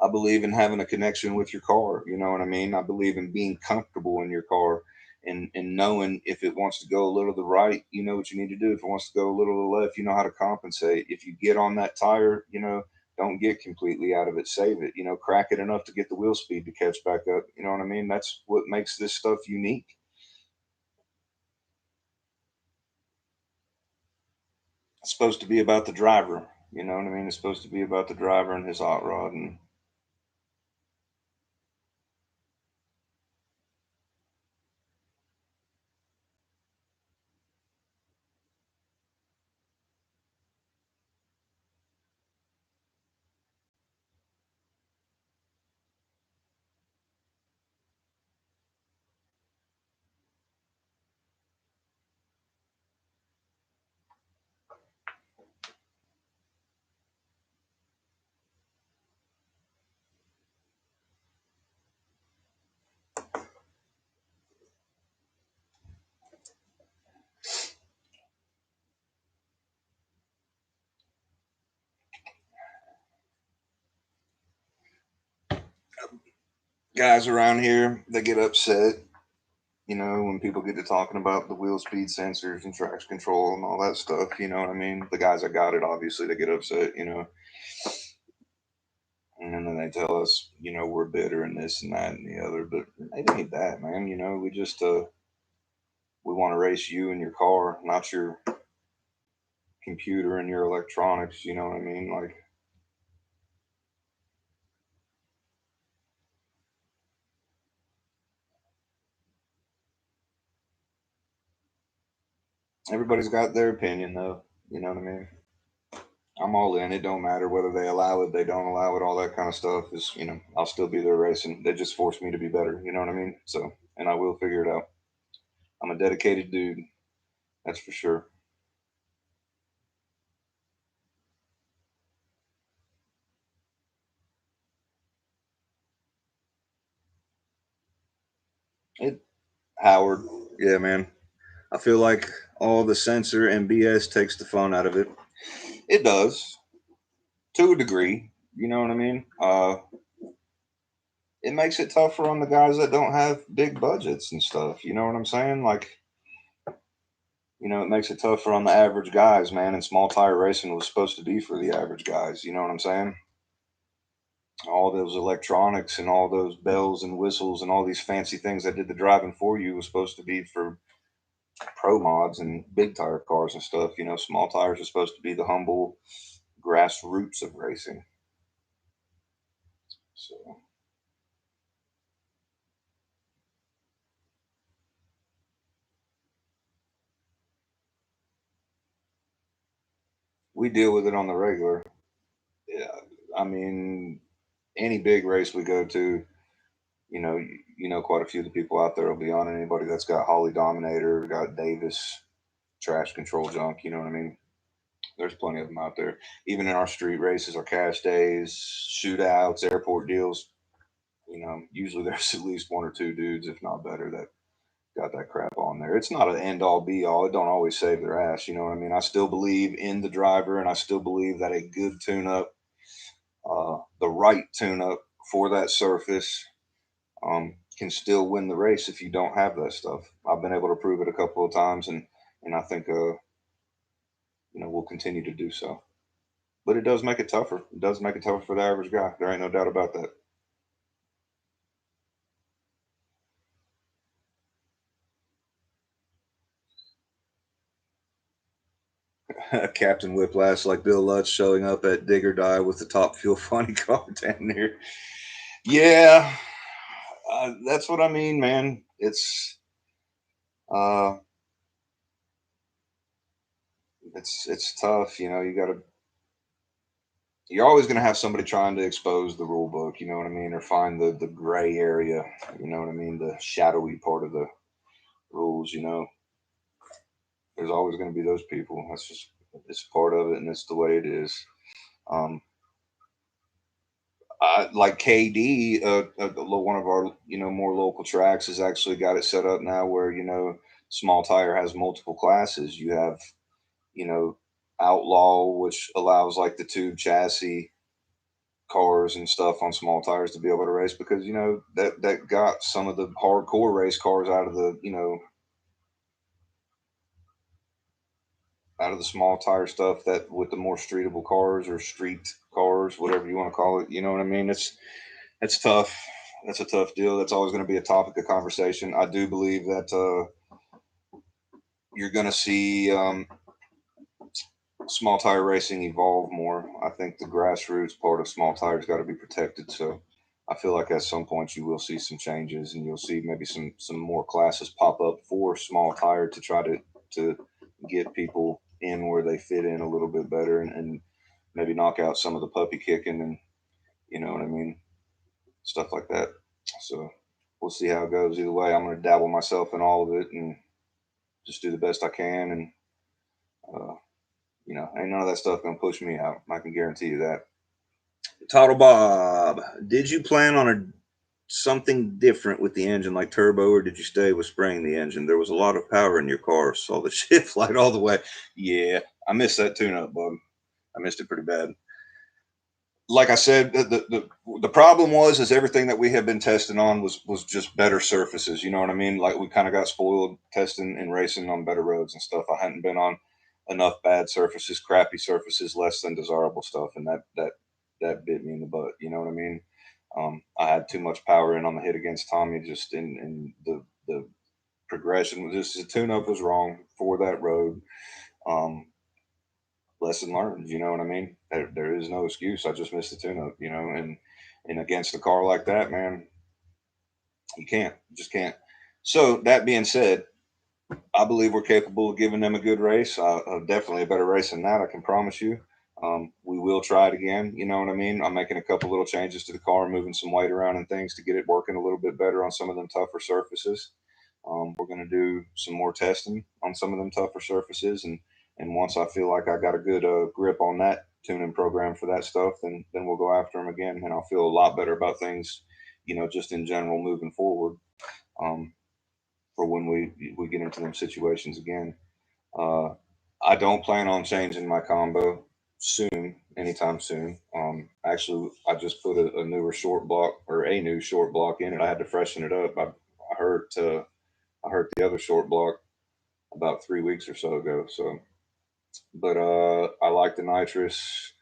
I believe in having a connection with your car. You know what I mean? I believe in being comfortable in your car and knowing if it wants to go a little to the right, you know what you need to do. If it wants to go a little to the left, you know how to compensate. If you get on that tire, you know, don't get completely out of it. Save it. You know, crack it enough to get the wheel speed to catch back up. You know what I mean? That's what makes this stuff unique. It's supposed to be about the driver. You know what I mean? It's supposed to be about the driver and his hot rod. And guys around here, they get upset, when people get to talking about the wheel speed sensors and traction control and all that stuff. You know what I mean? The guys that got it, obviously, they get upset, and then they tell us, we're bitter and this and that and the other. But it ain't that, man. We just we want to race you and your car, not your computer and your electronics. You know what I mean? Like, everybody's got their opinion, though. You know what I mean? I'm all in. It don't matter whether they allow it, they don't allow it, all that kind of stuff is, I'll still be there racing. They just force me to be better. You know what I mean? So, and I will figure it out. I'm a dedicated dude. That's for sure. It, Howard. Yeah, man. I feel like all the censor and BS takes the fun out of it. It does to a degree. You know what I mean? It makes it tougher on the guys that don't have big budgets and stuff. You know what I'm saying? Like, it makes it tougher on the average guys, man. And small tire racing was supposed to be for the average guys. You know what I'm saying? All those electronics and all those bells and whistles and all these fancy things that did the driving for you was supposed to be for pro mods and big tire cars and stuff. Small tires are supposed to be the humble grassroots of racing. So we deal with it on the regular. Yeah, I mean, any big race we go to, quite a few of the people out there will be on anybody that's got Holly Dominator, got Davis, trash control junk. You know what I mean? There's plenty of them out there. Even in our street races, our cash days, shootouts, airport deals, usually there's at least one or two dudes, if not better, that got that crap on there. It's not an end all be all. It don't always save their ass. You know what I mean? I still believe in the driver, and I still believe that a good tune up, the right tune up for that surface, can still win the race if you don't have that stuff. I've been able to prove it a couple of times, and I think we'll continue to do so. But it does make it tougher. It does make it tougher for the average guy. There ain't no doubt about that. Captain Whiplash, like Bill Lutz, showing up at Dig or Die with the Top Fuel funny car down there. Yeah, that's what I mean, man. Uh, it's tough. You got to. You're always going to have somebody trying to expose the rule book. You know what I mean, or find the gray area. You know what I mean, the shadowy part of the rules. There's always going to be those people. That's just it's part of it, and it's the way it is. Um, like KD, one of our more local tracks has actually got it set up now where small tire has multiple classes. You have you know Outlaw, which allows like the tube chassis cars and stuff on small tires to be able to race because that got some of the hardcore race cars out of the small tire stuff that with the more streetable cars or street cars, whatever you want to call it. You know what I mean? It's tough. That's a tough deal. That's always going to be a topic of conversation. I do believe that you're going to see small tire racing evolve more. I think the grassroots part of small tires got to be protected. So I feel like at some point you will see some changes, and you'll see maybe some more classes pop up for small tire to try to get people in where they fit in a little bit better, and maybe knock out some of the puppy kicking and you know what I mean, stuff like that. So we'll see how it goes. Either way, I'm going to dabble myself in all of it and just do the best I can. And uh, ain't none of that stuff going to push me out. I can guarantee you that. Total Bob, did you plan on something different with the engine, like turbo, or did you stay with spraying the engine? There was a lot of power in your car. Saw the shift light all the way. Yeah, I missed that tune up, bub. I missed it pretty bad. like I said, the problem was is everything that we had been testing on was just better surfaces. You know what I mean? Like we kind of got spoiled testing and racing on better roads and stuff. I hadn't been on enough bad surfaces, crappy surfaces, less than desirable stuff, and that bit me in the butt. You know what I mean? I had too much power in on the hit against Tommy, just in the progression. Just the tune up was wrong for that road. Um, Lesson learned. You know what I mean? There is no excuse. I just missed the tune up. You know, and against a car like that, man, you can't. You just can't. So that being said, I believe we're capable of giving them a good race. Definitely a better race than that. I can promise you. We will try it again. You know what I mean? I'm making a couple little changes to the car, moving some weight around and things to get it working a little bit better on some of them tougher surfaces. We're going to do some more testing on some of them tougher surfaces, and once I feel like I got a good grip on that tuning program for that stuff, then we'll go after them again, and I'll feel a lot better about things, you know, just in general moving forward. Um, for when we get into them situations again. Uh, I don't plan on changing my combo soon, anytime soon. Actually, I just put a newer short block or a new short block in it. I had to freshen it up. I hurt I hurt the other short block about 3 weeks or so ago. So, but I like the nitrous.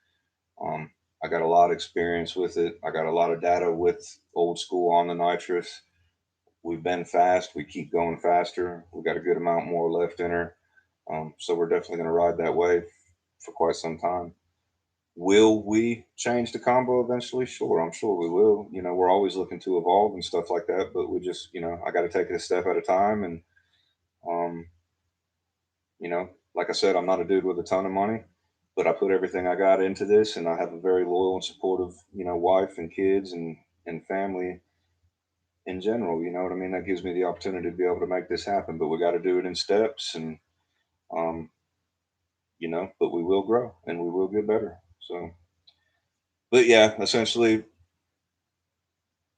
Um, I got a lot of experience with it. I got a lot of data with old school on the nitrous. We've been fast. We keep going faster. We got a good amount more left in her. So we're definitely going to ride that wave for quite some time. Will we change the combo eventually? Sure, I'm sure we will. You know, we're always looking to evolve and stuff like that, but we just, you know, I got to take it a step at a time. And, um, you know, like I said, I'm not a dude with a ton of money, but I put everything I got into this, and I have a very loyal and supportive, you know, wife and kids and family in general. You know what I mean? That gives me the opportunity to be able to make this happen, but we got to do it in steps, and um, you know, but we will grow and we will get better. So, but yeah, essentially,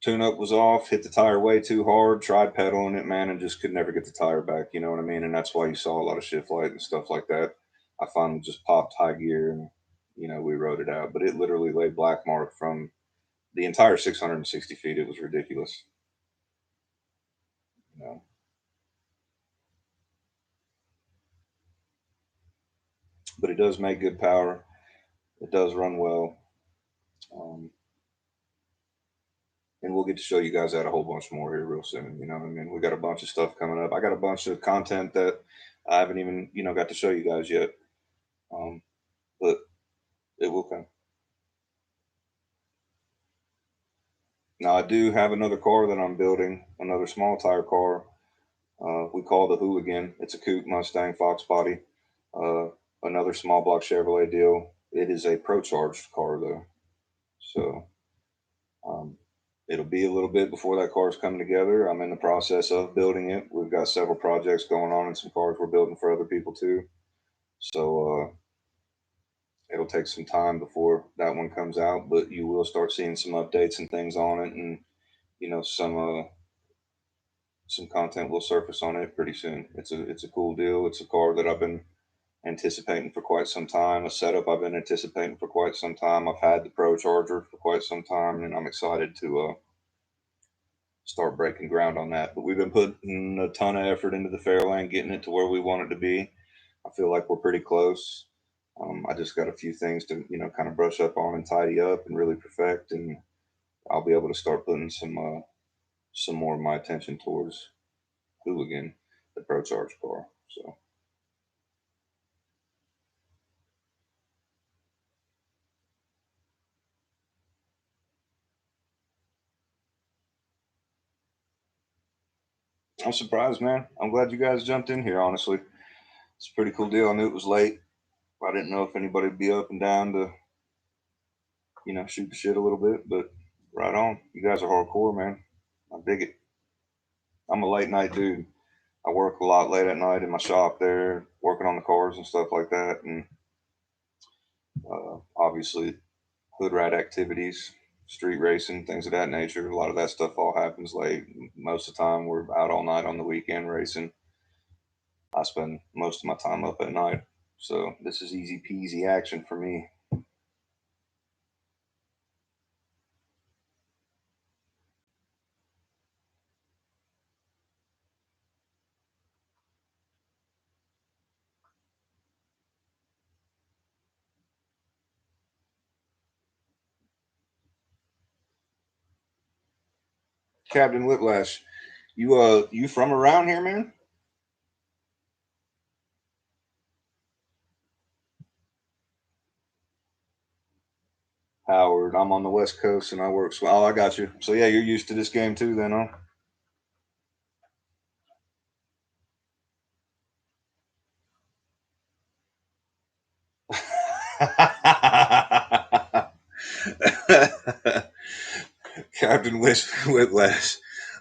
tune up was off, hit the tire way too hard, tried pedaling it, man, and just could never get the tire back. You know what I mean? And that's why you saw a lot of shift light and stuff like that. I finally just popped high gear and, you know, we rode it out. But it literally lay black mark from the entire 660 feet. It was ridiculous. You know, but it does make good power. It does run well. Um, and we'll get to show you guys that a whole bunch more here real soon. You know what I mean? We got a bunch of stuff coming up. I got a bunch of content that I haven't even, you know, got to show you guys yet. Um, but it will come. Now I do have another car that I'm building, another small tire car. We call the Hooligan. It's a coupe Mustang Fox body. Uh, Another small block Chevrolet deal. It is a pro charged car though, so um, it'll be a little bit before that car is coming together. I'm in the process of building it. We've got several projects going on and some cars we're building for other people too. So it'll take some time before that one comes out, but you will start seeing some updates and things on it, and you know some content will surface on it pretty soon. It's a cool deal. It's a car that I've been anticipating for quite some time. A setup I've been anticipating for quite some time. I've had the Pro Charger for quite some time, and I'm excited to start breaking ground on that. But we've been putting a ton of effort into the Fairlane, getting it to where we want it to be. I feel like we're pretty close. I just got a few things to kind of brush up on and tidy up and really perfect, and I'll be able to start putting some more of my attention towards Hooligan, the Pro Charge car. So I'm surprised, man. I'm glad you guys jumped in here. Honestly, it's a pretty cool deal. I knew it was late. I didn't know if anybody would be up and down to shoot the shit a little bit, but right on. You guys are hardcore, man. I dig it. I'm a late night dude. I work a lot late at night in my shop there, working on the cars and stuff like that, and obviously hood rat activities, street racing, things of that nature. A lot of that stuff all happens late. Most of the time, we're out all night on the weekend racing. I spend most of my time up at night, so this is easy peasy action for me. Captain Whiplash, you from around here, man? Howard. I'm on the West Coast and I work. Oh, I got you. So yeah, you're used to this game too, then, huh? Captain Whiplash.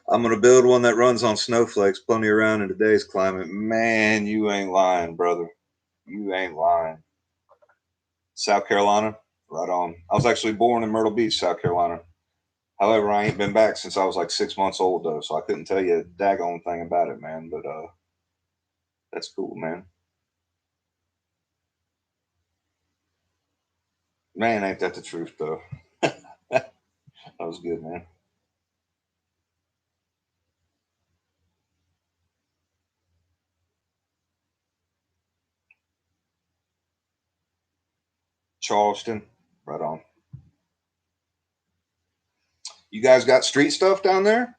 I'm gonna build one that runs on snowflakes plenty around in today's climate. Man, you ain't lying, brother. You ain't lying. South Carolina, right on. I was actually born in Myrtle Beach, South Carolina. However, I ain't been back since I was like 6 months old though, so I couldn't tell you a daggone thing about it, man. But that's cool, man. Man, ain't that the truth though? That was good, man. Charleston, right on. You guys got street stuff down there?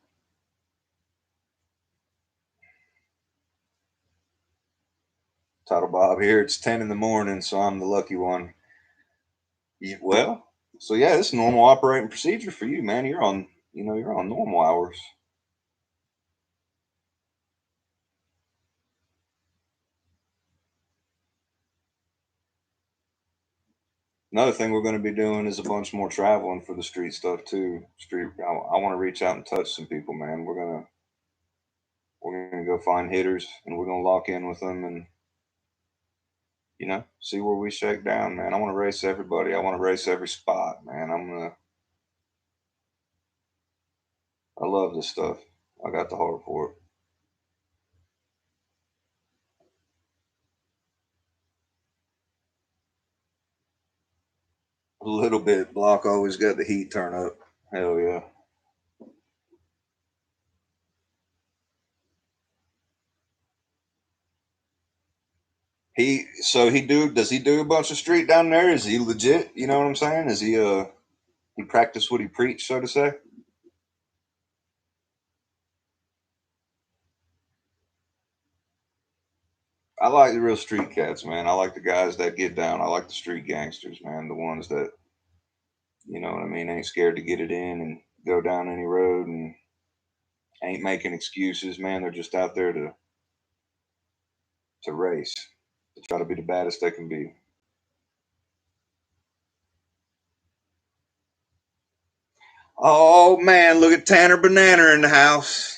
Title Bob here. It's 10 in the morning, so I'm the lucky one. Well, so yeah, this is normal operating procedure for you, man. You're on normal hours. Another thing we're going to be doing is a bunch more traveling for the street stuff too. I want to reach out and touch some people, man. We're gonna go find hitters and we're gonna lock in with them and see where we shake down, man. I want to race everybody. I want to race every spot, man. I love this stuff. I got the heart for it. A little bit. Block always got the heat turn up. Hell yeah. Does he do a bunch of street down there? Is he legit? You know what I'm saying? Is he practice what he preach, so to say? I like the real street cats, man. I like the guys that get down. I like the street gangsters, man. The ones that, you know what I mean, ain't scared to get it in and go down any road and ain't making excuses, man. They're just out there to race, to try to be the baddest they can be. Oh man, look at Tanner Banana in the house.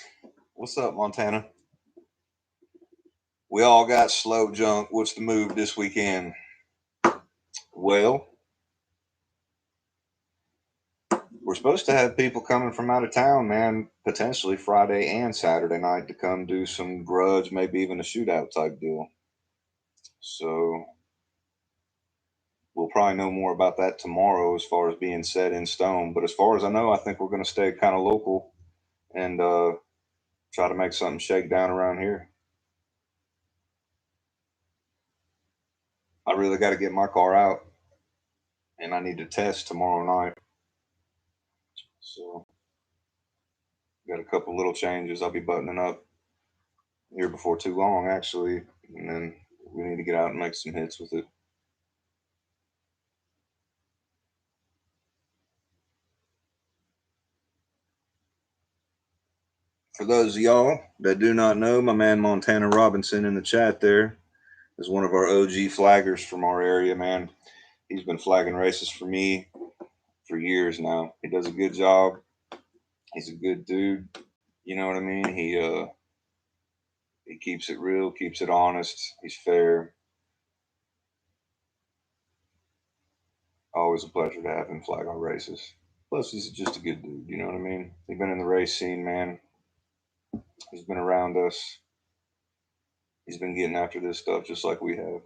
What's up, Montana? We all got slow junk. What's the move this weekend? Well, we're supposed to have people coming from out of town, man, potentially Friday and Saturday night to come do some grudge, maybe even a shootout type deal. So we'll probably know more about that tomorrow as far as being set in stone. But as far as I know, I think we're going to stay kind of local and try to make something shake down around here. I really got to get my car out and I need to test tomorrow night. So got a couple little changes. I'll be buttoning up here before too long, actually. And then we need to get out and make some hits with it. For those of y'all that do not know, my man Montana Robinson in the chat there is one of our OG flaggers from our area, man. He's been flagging races for me for years now. He does a good job. He's a good dude. You know what I mean? He keeps it real, keeps it honest. He's fair. Always a pleasure to have him flag our races. Plus, he's just a good dude. You know what I mean? He's been in the race scene, man. He's been around us. He's been getting after this stuff just like we have.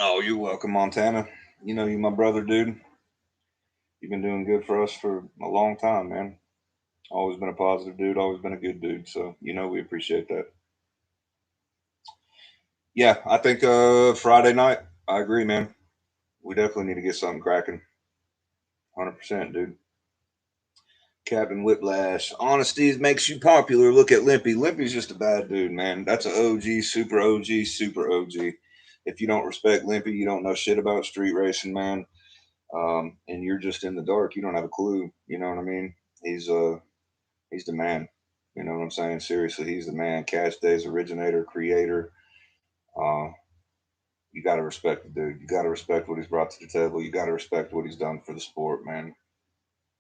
Oh, you're welcome, Montana. You know you my brother, dude. You've been doing good for us for a long time, man. Always been a positive dude, always been a good dude. So, we appreciate that. Yeah, I think Friday night, I agree, man. We definitely need to get something cracking. 100%, dude. Captain Whiplash. Honesty makes you popular. Look at Limpy. Limpy's just a bad dude, man. That's an OG, super OG, super OG. If you don't respect Limpy, you don't know shit about street racing, man. And you're just in the dark. You don't have a clue. You know what I mean? He's the man. You know what I'm saying? Seriously, he's the man. Cash Days originator, creator. Uh, you got to respect the dude. You got to respect what he's brought to the table. You got to respect what he's done for the sport, man.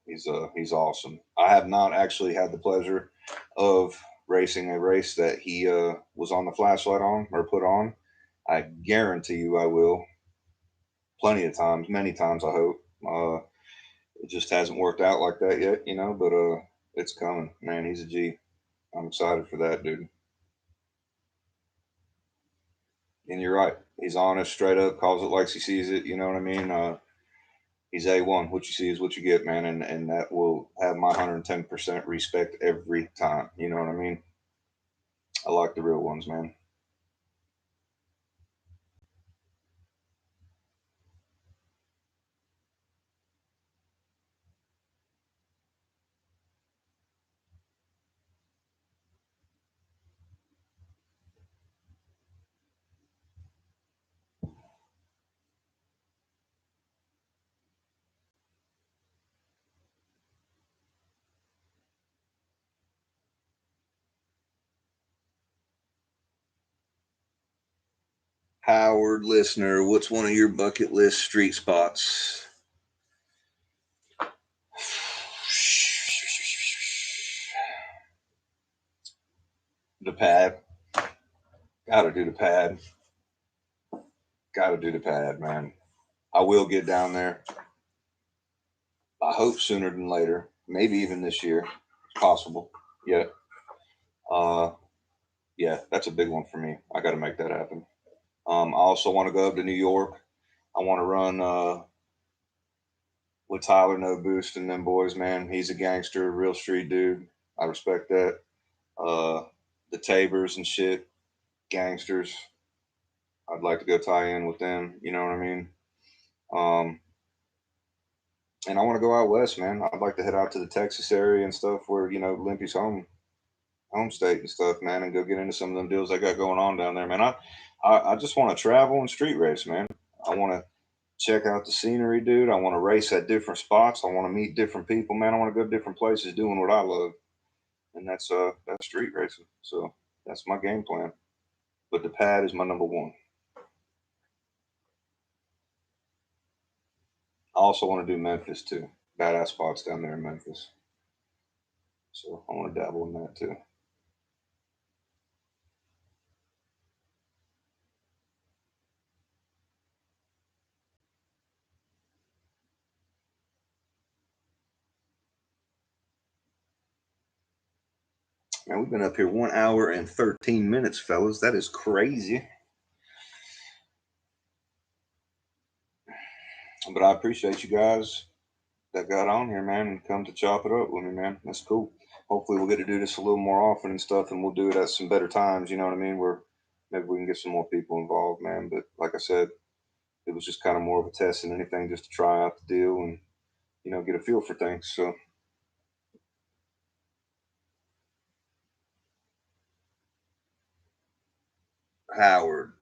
He's awesome. I have not actually had the pleasure of racing a race that he was on the flashlight on or put on. I guarantee you, I will. Plenty of times, many times. I hope. It just hasn't worked out like that yet, But it's coming, man. He's a G. I'm excited for that, dude. And you're right. He's honest, straight up, calls it like he sees it. You know what I mean? He's A1. What you see is what you get, man. And that will have my 110% respect every time. You know what I mean? I like the real ones, man. Howard listener, what's one of your bucket list street spots? The pad. Gotta do the pad. Gotta do the pad, man. I will get down there. I hope sooner than later. Maybe even this year. Possible. Yeah. Uh, yeah, that's a big one for me. I got to make that happen. I also want to go up to New York. I want to run with Tyler No Boost and them boys, man. He's a gangster, real street dude. I respect that. Uh, the Tabers and shit, gangsters. I'd like to go tie in with them. You know what I mean? Um, and I want to go out west, man. I'd like to head out to the Texas area and stuff where Limpy's home state and stuff, man, and go get into some of them deals they got going on down there, man. I just want to travel and street race, man. I want to check out the scenery, dude. I want to race at different spots. I want to meet different people, man. I want to go to different places doing what I love, and that's street racing. So that's my game plan. But the pad is my number one. I also want to do Memphis too. Badass spots down there in Memphis. So I want to dabble in that too. Man, we've been up here 1 hour and 13 minutes, fellas. That is crazy. But I appreciate you guys that got on here, man, and come to chop it up with me, man. That's cool. Hopefully, we'll get to do this a little more often and stuff, and we'll do it at some better times. You know what I mean? Where maybe we can get some more people involved, man. But like I said, it was just kind of more of a test than anything, just to try out the deal and get a feel for things. So, Howard,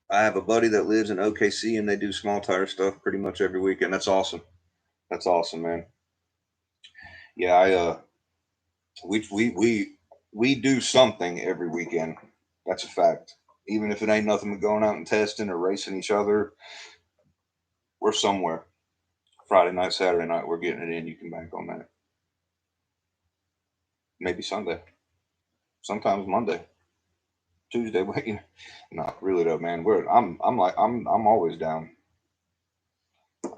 I have a buddy that lives in OKC, and they do small tire stuff pretty much every weekend. That's awesome. That's awesome, man. Yeah, I we do something every weekend. That's a fact. Even if it ain't nothing but going out and testing or racing each other, we're somewhere. Friday night, Saturday night, we're getting it in. You can bank on that. Maybe Sunday. Sometimes Monday, Tuesday. Not really though, man. I'm always down.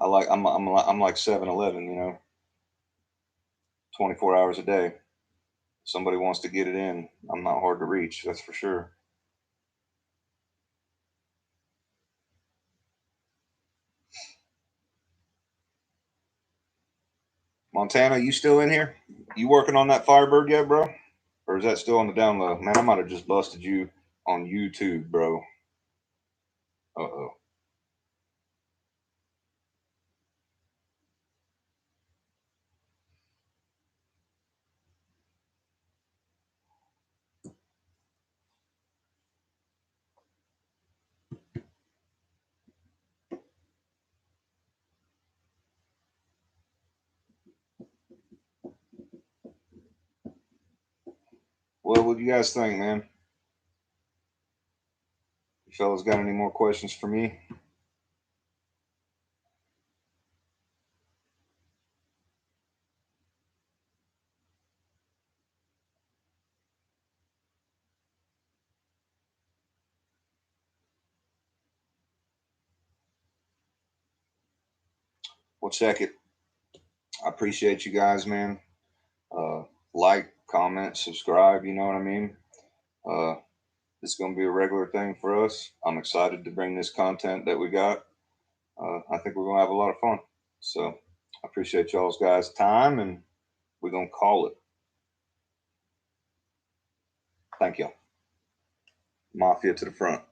I'm like 7-Eleven. 24 hours a day. Somebody wants to get it in. I'm not hard to reach. That's for sure. Montana, you still in here? You working on that Firebird yet, bro? Or is that still on the down low? Man, I might have just busted you on YouTube, bro. Uh-oh. Well, what do you guys think, man? You fellas got any more questions for me? Well, check it. I appreciate you guys, man. Like, comment, subscribe. You know what I mean? Uh, it's going to be a regular thing for us. I'm excited to bring this content that we got. I think we're going to have a lot of fun. So I appreciate y'all's guys' time, and we're going to call it. Thank y'all. Mafia to the front.